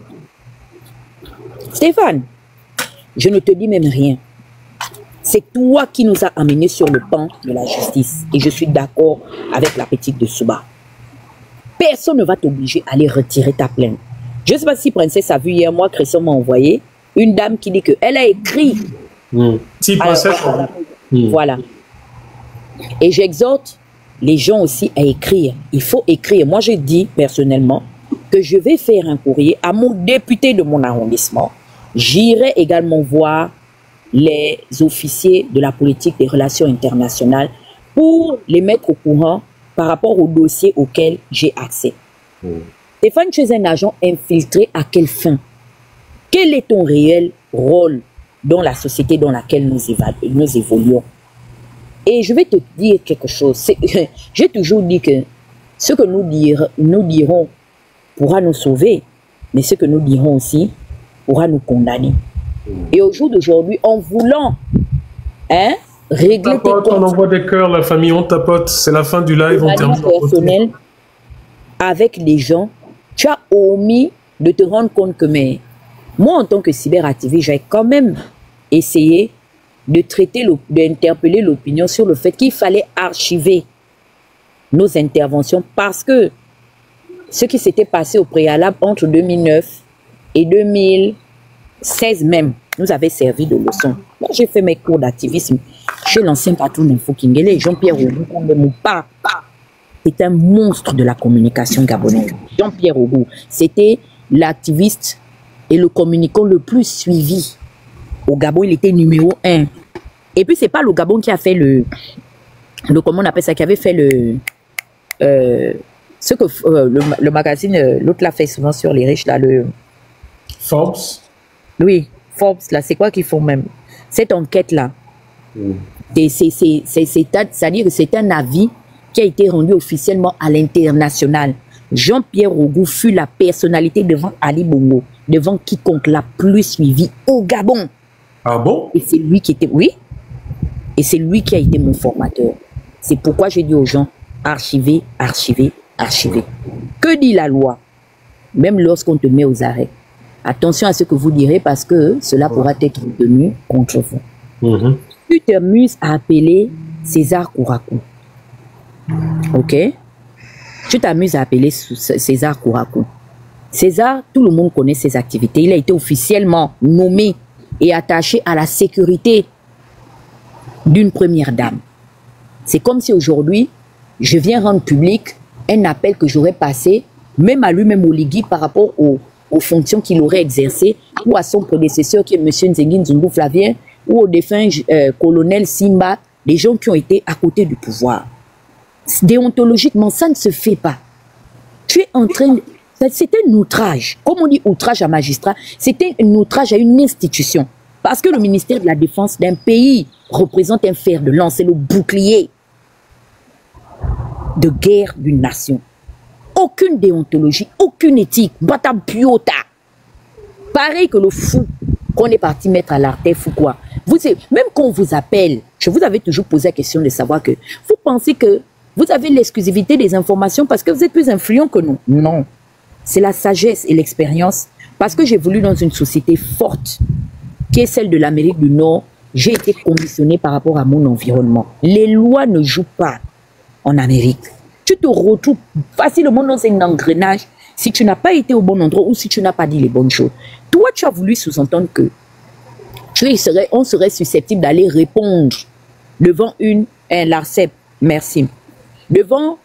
Stéphane, je ne te dis même rien. C'est toi qui nous as amenés sur le banc de la justice. Et je suis d'accord avec la petite de Souba. Personne ne va t'obliger à aller retirer ta plainte. Je ne sais pas si Princesse a vu hier, moi, Christian m'a envoyé une dame qui dit qu'elle a écrit. Si Princesse... Voilà. Et j'exhorte les gens aussi à écrire. Il faut écrire. Moi, je dis personnellement que je vais faire un courrier à mon député de mon arrondissement. J'irai également voir les officiers de la politique des relations internationales pour les mettre au courant par rapport au dossier auquel j'ai accès. Stéphane, tu es un agent infiltré à quelle fin? Quel est ton réel rôle dans la société dans laquelle nous évoluons? Et je vais te dire quelque chose. J'ai toujours dit que ce que nous dirons pourra nous sauver, mais ce que nous dirons aussi pourra nous condamner. Et au jour d'aujourd'hui, en voulant régler tes comptes, on envoie des cœurs, la famille, on tapote, c'est la fin du live, on termine personnel avec les gens, tu as omis de te rendre compte que moi, en tant que cyberactiviste, j'ai quand même essayé de traiter, d'interpeller l'opinion sur le fait qu'il fallait archiver nos interventions parce que ce qui s'était passé au préalable entre 2009 et 2016 même nous avait servi de leçon. Moi, j'ai fait mes cours d'activisme chez l'ancien patron d'Info Kingele, Jean-Pierre Ogou, qu'on ne mou pas. C'est un monstre de la communication gabonaise. Jean-Pierre Ogou, c'était l'activiste et le communicant le plus suivi. Au Gabon, il était numéro 1. Et puis, c'est pas le Gabon qui a fait le comment on appelle ça, qui avait fait ce que le magazine, l'autre l'a fait souvent sur les riches, là, le... Forbes. Oui, Forbes, là, c'est quoi qu'ils font même? Cette enquête-là, c'est-à-dire que c'est un avis qui a été rendu officiellement à l'international. Jean-Pierre Ogou fut la personnalité devant Ali Bongo, devant quiconque la plus suivie au Gabon. Ah bon? Et c'est lui qui était... Oui. Et c'est lui qui a été mon formateur. C'est pourquoi j'ai dit aux gens, archiver, archiver, archiver. Que dit la loi? Même lorsqu'on te met aux arrêts. Attention à ce que vous direz parce que cela pourra être tenu contre vous. Tu t'amuses à appeler César Kourakou. Ok? Tu t'amuses à appeler César Kourakou. César, tout le monde connaît ses activités. Il a été officiellement nommé et attaché à la sécurité d'une première dame. C'est comme si aujourd'hui, je viens rendre public un appel que j'aurais passé, même à lui-même au Ligui, par rapport aux fonctions qu'il aurait exercées, ou à son prédécesseur qui est M. Nzengi Nzungu Flavien, ou au défunt colonel Simba des gens qui ont été à côté du pouvoir. Déontologiquement, ça ne se fait pas. Tu es en train... C'est un outrage. Comme on dit outrage à magistrat, c'était un outrage à une institution. Parce que le ministère de la Défense d'un pays représente un fer de lance, c'est le bouclier de guerre d'une nation. Aucune déontologie, aucune éthique, batapiota. Pareil que le fou qu'on est parti mettre à l'artère ou quoi. Vous savez, même quand on vous appelle, je vous avais toujours posé la question de savoir que vous pensez que vous avez l'exclusivité des informations parce que vous êtes plus influent que nous. Non. C'est la sagesse et l'expérience. Parce que j'ai voulu dans une société forte, qui est celle de l'Amérique du Nord, j'ai été conditionné par rapport à mon environnement. Les lois ne jouent pas en Amérique. Tu te retrouves facilement dans un engrenage si tu n'as pas été au bon endroit ou si tu n'as pas dit les bonnes choses. Toi, tu as voulu sous-entendre que on serait susceptible d'aller répondre devant l'ARCEP, merci, devant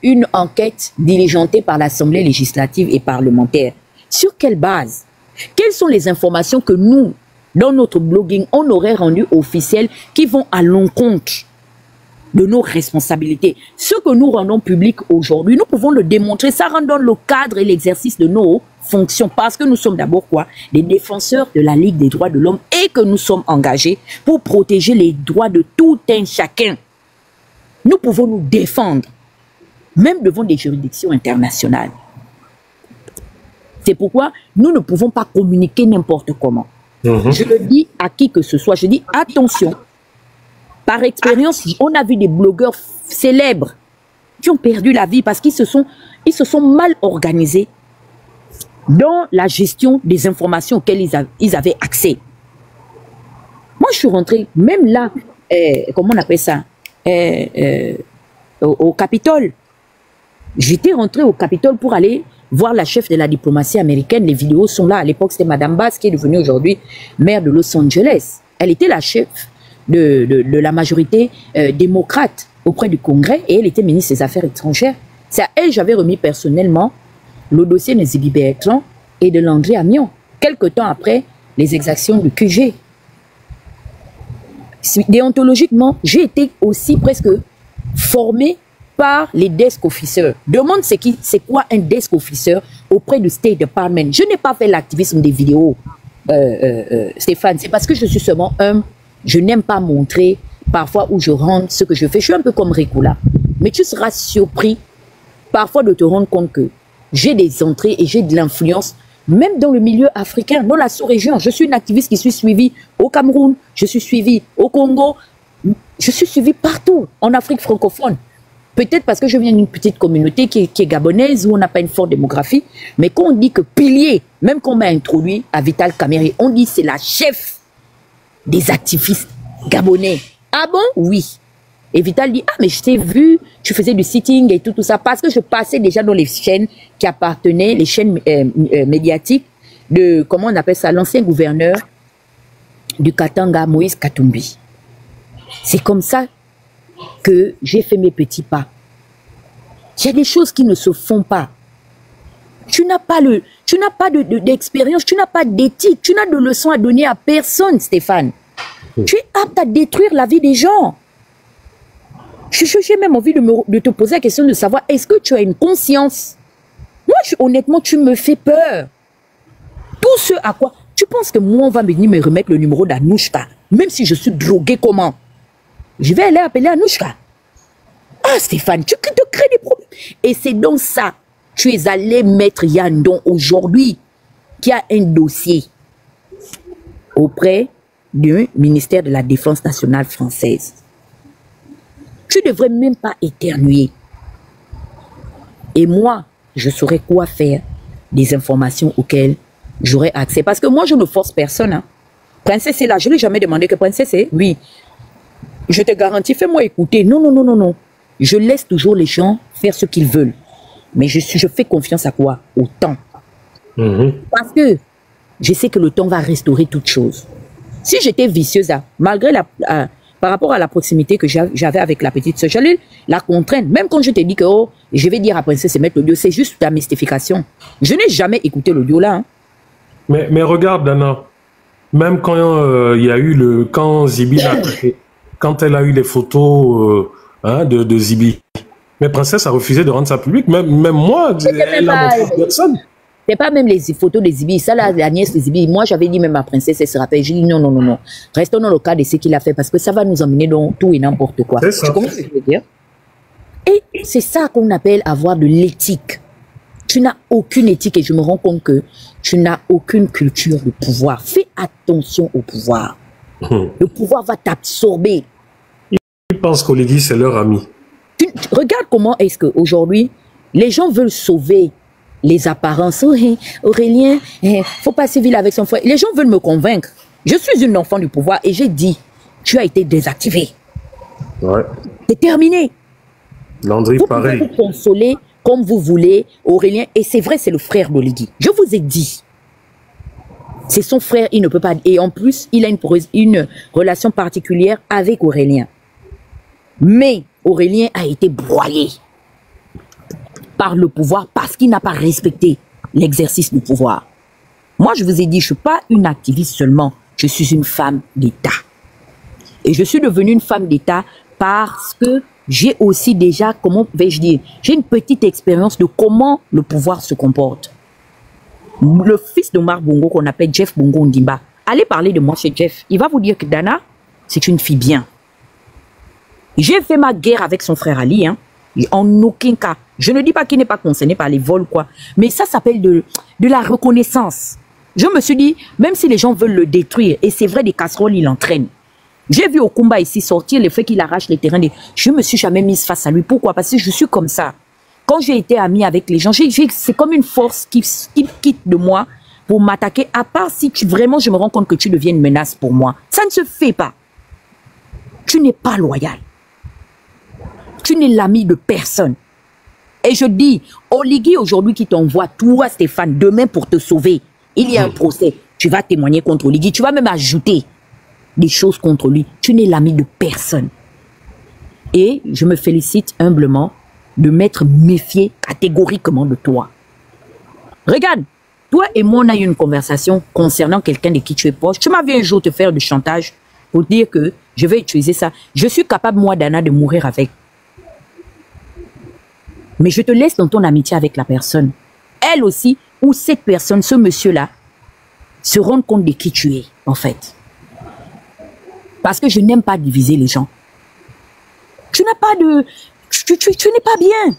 une enquête diligentée par l'Assemblée législative et parlementaire. Sur quelle base? Quelles sont les informations que nous, dans notre blogging, on aurait rendues officielles qui vont à l'encontre de nos responsabilités? Ce que nous rendons public aujourd'hui, nous pouvons le démontrer. Ça rentre dans le cadre et l'exercice de nos fonctions. Parce que nous sommes d'abord quoi? Des défenseurs de la Ligue des droits de l'homme et que nous sommes engagés pour protéger les droits de tout un chacun. Nous pouvons nous défendre, même devant des juridictions internationales. C'est pourquoi nous ne pouvons pas communiquer n'importe comment. Je le dis à qui que ce soit, je dis attention. Par expérience, on a vu des blogueurs célèbres qui ont perdu la vie parce qu'ils se sont mal organisés dans la gestion des informations auxquelles ils avaient accès. Moi, je suis rentrée, même là, comment on appelle ça, au Capitole. J'étais rentrée au Capitole pour aller voir la chef de la diplomatie américaine. Les vidéos sont là. À l'époque, c'était Madame Bass, qui est devenue aujourd'hui maire de Los Angeles. Elle était la chef de la majorité démocrate auprès du Congrès et elle était ministre des Affaires étrangères. C'est à elle que j'avais remis personnellement le dossier de Zibi Bertrand et de Landry Amion, quelque temps après les exactions du QG. Déontologiquement, j'ai été aussi presque formé par les desk officers. Demande c'est quoi un desk officer auprès du State Department. Je n'ai pas fait l'activisme des vidéos, Stéphane. C'est parce que je suis seulement je n'aime pas montrer parfois où je rentre ce que je fais. Je suis un peu comme Rikula. Mais tu seras surpris parfois de te rendre compte que j'ai des entrées et j'ai de l'influence, même dans le milieu africain, dans la sous-région. Je suis une activiste qui suis suivie au Cameroun, je suis suivie au Congo, je suis suivie partout en Afrique francophone. Peut-être parce que je viens d'une petite communauté qui est gabonaise, où on n'a pas une forte démographie. Mais quand on dit que pilier, même qu'on m'a introduit à Vital Kamerhe, on dit c'est la chef des activistes gabonais. Ah bon? Oui. Et Vital dit, ah mais je t'ai vu, tu faisais du sitting et tout ça, parce que je passais déjà dans les chaînes qui appartenaient, les chaînes médiatiques de, comment on appelle ça, l'ancien gouverneur du Katanga, Moïse Katumbi. C'est comme ça que j'ai fait mes petits pas. Il y a des choses qui ne se font pas. Tu n'as pas d'expérience, tu n'as pas d'éthique, tu n'as de leçons à donner à personne, Stéphane. Tu es apte à détruire la vie des gens. J'ai même envie de te poser la question de savoir, est-ce que tu as une conscience? Moi, honnêtement, tu me fais peur. Tout ce à quoi... Tu penses que moi, on va venir me remettre le numéro d'Anouchka, même si je suis drogué comment? Je vais aller appeler Anouchka. Ah, Stéphane, tu te crées des problèmes. Et c'est donc ça, tu es allé mettre Yandon aujourd'hui, qui a un dossier auprès du ministère de la Défense nationale française. Tu ne devrais même pas éternuer. Et moi, je saurais quoi faire des informations auxquelles j'aurais accès. Parce que moi, je ne force personne. Hein. Princesse est là. Je ne l'ai jamais demandé que Princesse est. Oui. Je te garantis, fais-moi écouter. Non, non, non, non, non. Je laisse toujours les gens faire ce qu'ils veulent. Mais je fais confiance à quoi? Au temps. Parce que je sais que le temps va restaurer toutes choses. Si j'étais vicieuse, malgré par rapport à la proximité que j'avais avec la petite soeur, j'allais la contraindre. Même quand je te dis que oh, je vais dire à Princesse de mettre l'audio, c'est juste la mystification. Je n'ai jamais écouté l'audio là. Hein. Mais regarde, Dana, même quand il y a eu quand Zibi l'a traité, quand elle a eu les photos de Zibi. Mais Princesse a refusé de rendre ça public. Même moi, elle a montré personne. C'est pas même les photos de Zibi. Ça, la nièce de Zibi. Moi, j'avais dit même à Princesse, elle se rappelle. J'ai dit non. Restons dans le cas de ce qu'il a fait parce que ça va nous emmener dans tout et n'importe quoi. C'est ça. Tu comprends ce que je veux dire? Et c'est ça qu'on appelle avoir de l'éthique. Tu n'as aucune éthique et je me rends compte que tu n'as aucune culture de pouvoir. Fais attention au pouvoir. Le pouvoir va t'absorber. Ils pensent qu'Oligui, c'est leur ami. Regarde comment est-ce qu'aujourd'hui, les gens veulent sauver les apparences. Oh, Aurélien, faut pas se vivre avec son frère. Les gens veulent me convaincre. Je suis une enfant du pouvoir et j'ai dit, tu as été désactivé. Ouais. C'est terminé. Landry, vous pareil. Vous pouvez vous consoler comme vous voulez, Aurélien. Et c'est vrai, c'est le frère d'Oligui. Je vous ai dit. C'est son frère, il ne peut pas. Et en plus, il a une relation particulière avec Aurélien. Mais Aurélien a été broyé par le pouvoir parce qu'il n'a pas respecté l'exercice du pouvoir. Moi, je vous ai dit, je ne suis pas une activiste seulement, je suis une femme d'État. Et je suis devenue une femme d'État parce que j'ai aussi déjà, comment vais-je dire, j'ai une petite expérience de comment le pouvoir se comporte. Le fils d'Omar Bongo, qu'on appelle Jeff Bongo Ndimba, allez parler de moi chez Jeff. Il va vous dire que Dana, c'est une fille bien. J'ai fait ma guerre avec son frère Ali, hein. Et en aucun cas. Je ne dis pas qu'il n'est pas concerné par les vols, quoi. Mais ça s'appelle de la reconnaissance. Je me suis dit, même si les gens veulent le détruire, et c'est vrai, des casseroles, il entraîne. J'ai vu Okumba ici sortir le fait qu'il arrache les terrains. Je ne me suis jamais mise face à lui. Pourquoi? Parce que je suis comme ça. Quand j'ai été amie avec les gens, c'est comme une force qui quitte de moi pour m'attaquer, à part si vraiment je me rends compte que tu deviens une menace pour moi. Ça ne se fait pas. Tu n'es pas loyal. Tu n'es l'ami de personne. Et je dis, Oligui aujourd'hui qui t'envoie, toi Stéphane, demain pour te sauver, il y a un procès. Tu vas témoigner contre Oligui. Tu vas même ajouter des choses contre lui. Tu n'es l'ami de personne. Et je me félicite humblement de m'être méfié catégoriquement de toi. Regarde, toi et moi, on a eu une conversation concernant quelqu'un de qui tu es proche. Tu m'as vu un jour te faire du chantage pour dire que je vais utiliser ça. Je suis capable, moi, Dana, de mourir avec. Mais je te laisse dans ton amitié avec la personne. Elle aussi, ou cette personne, ce monsieur-là, se rendre compte de qui tu es, en fait. Parce que je n'aime pas diviser les gens. Tu n'as pas de... Tu n'es pas bien.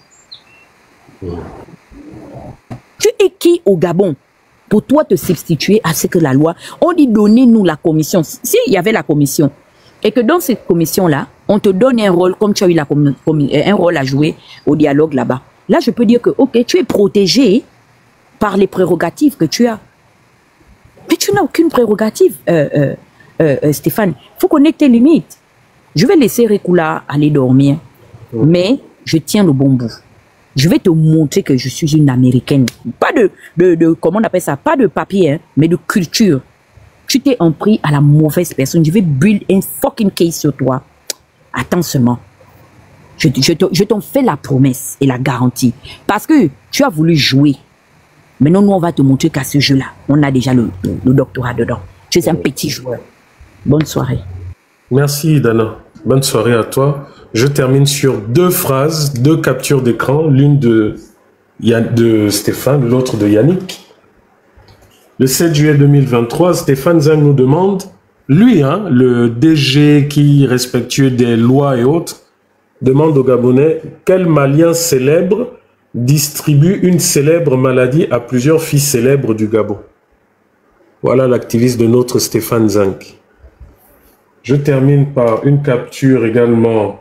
Tu es qui au Gabon pour toi te substituer à ce que la loi... On dit donnez-nous la commission. S'il y avait la commission, et que dans cette commission-là, on te donne un rôle, comme tu as eu un rôle à jouer au dialogue là-bas. Là, je peux dire que, ok, tu es protégé par les prérogatives que tu as. Mais tu n'as aucune prérogative, Stéphane. Il faut connaître tes limites. Je vais laisser Rekula aller dormir, mais je tiens le bon bout. Je vais te montrer que je suis une Américaine. Pas comment on appelle ça? Pas de papier, hein, mais de culture. Tu t'es en pris à la mauvaise personne. Je vais build un fucking case sur toi. Attends seulement. Je t'en fais la promesse et la garantie. Parce que tu as voulu jouer. Maintenant, nous, on va te montrer qu'à ce jeu-là, on a déjà le doctorat dedans. Tu es un petit joueur. Bonne soirée. Merci, Dana. Bonne soirée à toi. Je termine sur 2 phrases, 2 captures d'écran. L'une de Stéphane, l'autre de Yannick. Le 7 juillet 2023, Stéphane Zang nous demande, lui, hein, le DG qui respectueux des lois et autres, demande aux Gabonais quel Malien célèbre distribue une célèbre maladie à plusieurs fils célèbres du Gabon. Voilà l'activiste de notre Stéphane Zang. Je termine par une capture également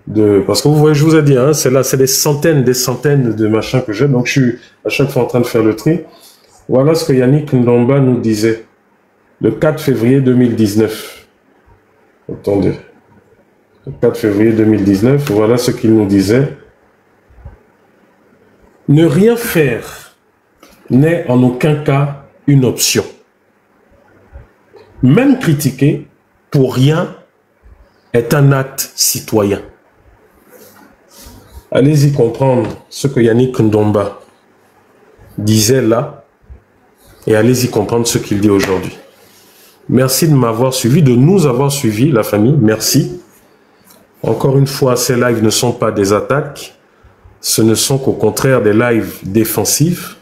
de... Parce que vous voyez, je vous ai dit, hein, c'est là, c'est des centaines de machins que j'ai, donc je suis à chaque fois en train de faire le tri. Voilà ce que Yannick Ndomba nous disait le 4 février 2019. Attendez. Le 4 février 2019, voilà ce qu'il nous disait. Ne rien faire n'est en aucun cas une option. Même critiquer pour rien est un acte citoyen. Allez-y comprendre ce que Yannick Ndomba disait là et allez-y comprendre ce qu'il dit aujourd'hui. Merci de m'avoir suivi, de nous avoir suivis, la famille. Merci. Encore une fois, ces lives ne sont pas des attaques. Ce ne sont qu'au contraire des lives défensifs.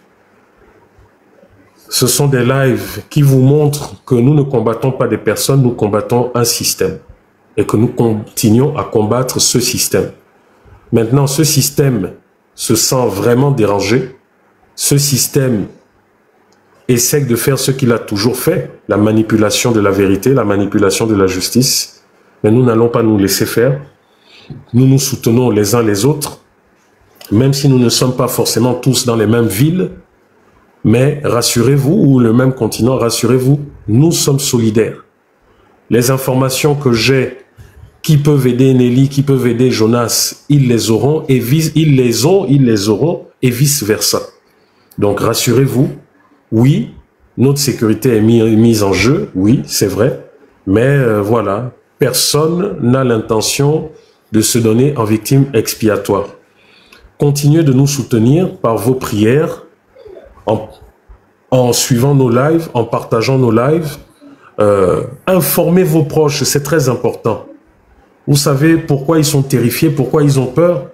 Ce sont des lives qui vous montrent que nous ne combattons pas des personnes, nous combattons un système. Et que nous continuons à combattre ce système. Maintenant, ce système se sent vraiment dérangé. Ce système essaie de faire ce qu'il a toujours fait, la manipulation de la vérité, la manipulation de la justice. Mais nous n'allons pas nous laisser faire. Nous nous soutenons les uns les autres, même si nous ne sommes pas forcément tous dans les mêmes villes. Mais rassurez-vous, ou le même continent, rassurez-vous, nous sommes solidaires. Les informations que j'ai qui peuvent aider Nelly, qui peuvent aider Jonas, ils les auront, et ils les auront, et vice-versa. Donc rassurez-vous, oui, notre sécurité est mise en jeu, oui, c'est vrai, mais voilà, personne n'a l'intention de se donner en victime expiatoire. Continuez de nous soutenir par vos prières, en suivant nos lives, en partageant nos lives. Informez vos proches, c'est très important. Vous savez pourquoi ils sont terrifiés, pourquoi ils ont peur?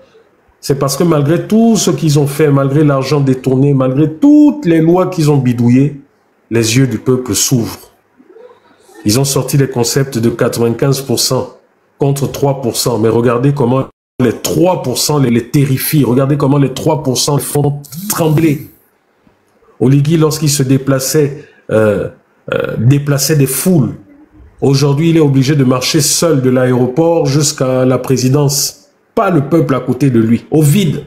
C'est parce que malgré tout ce qu'ils ont fait, malgré l'argent détourné, malgré toutes les lois qu'ils ont bidouillées, les yeux du peuple s'ouvrent. Ils ont sorti les concepts de 95% contre 3%. Mais regardez comment les 3% les terrifient. Regardez comment les 3% les font trembler. Oligui, lorsqu'il se déplaçait, déplaçait des foules. Aujourd'hui, il est obligé de marcher seul de l'aéroport jusqu'à la présidence. Pas le peuple à côté de lui, au vide.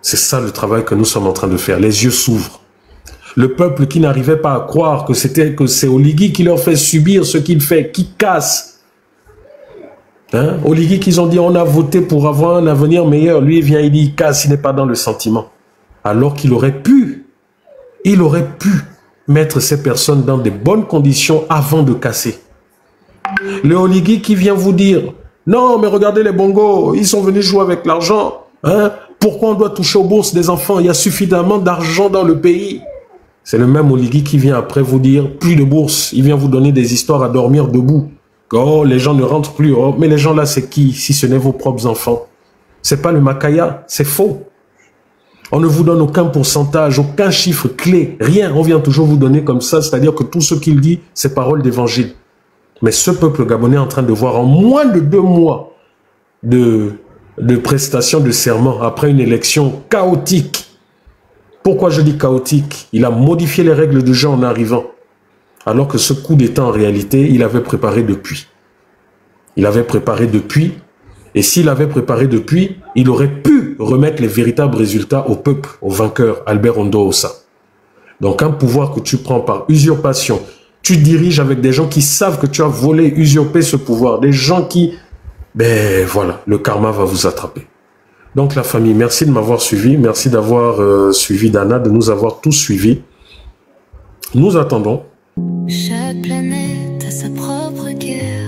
C'est ça le travail que nous sommes en train de faire. Les yeux s'ouvrent. Le peuple qui n'arrivait pas à croire que c'est Oligui qui leur fait subir ce qu'il fait, qui casse. Hein? Oligui qu'ils ont dit on a voté pour avoir un avenir meilleur. Lui il vient, il dit il casse, il n'est pas dans le sentiment. Alors qu'il aurait pu, mettre ces personnes dans des bonnes conditions avant de casser. Le Oligui qui vient vous dire non mais regardez les bongos, ils sont venus jouer avec l'argent. Hein? Pourquoi on doit toucher aux bourses des enfants? Il y a suffisamment d'argent dans le pays. C'est le même Oligui qui vient après vous dire plus de bourse. Il vient vous donner des histoires à dormir debout. Oh, les gens ne rentrent plus. Oh, mais les gens là, c'est qui si ce n'est vos propres enfants? C'est pas le Makaya, c'est faux. On ne vous donne aucun pourcentage, aucun chiffre clé, rien. On vient toujours vous donner comme ça, c'est-à-dire que tout ce qu'il dit, c'est parole d'évangile. Mais ce peuple gabonais est en train de voir en moins de 2 mois de prestation de serment après une élection chaotique. Pourquoi je dis chaotique? Il a modifié les règles du jeu en arrivant. Alors que ce coup d'État, en réalité, il avait préparé depuis. Il avait préparé depuis. Et s'il avait préparé depuis, il aurait pu remettre les véritables résultats au peuple, au vainqueur, Albert Ondoosa. Donc un pouvoir que tu prends par usurpation, tu diriges avec des gens qui savent que tu as volé, usurpé ce pouvoir. Des gens qui... Ben voilà, le karma va vous attraper. Donc la famille, merci de m'avoir suivi. Merci d'avoir suivi Dana, de nous avoir tous suivis. Nous attendons. Chaque planète a sa propre guerre.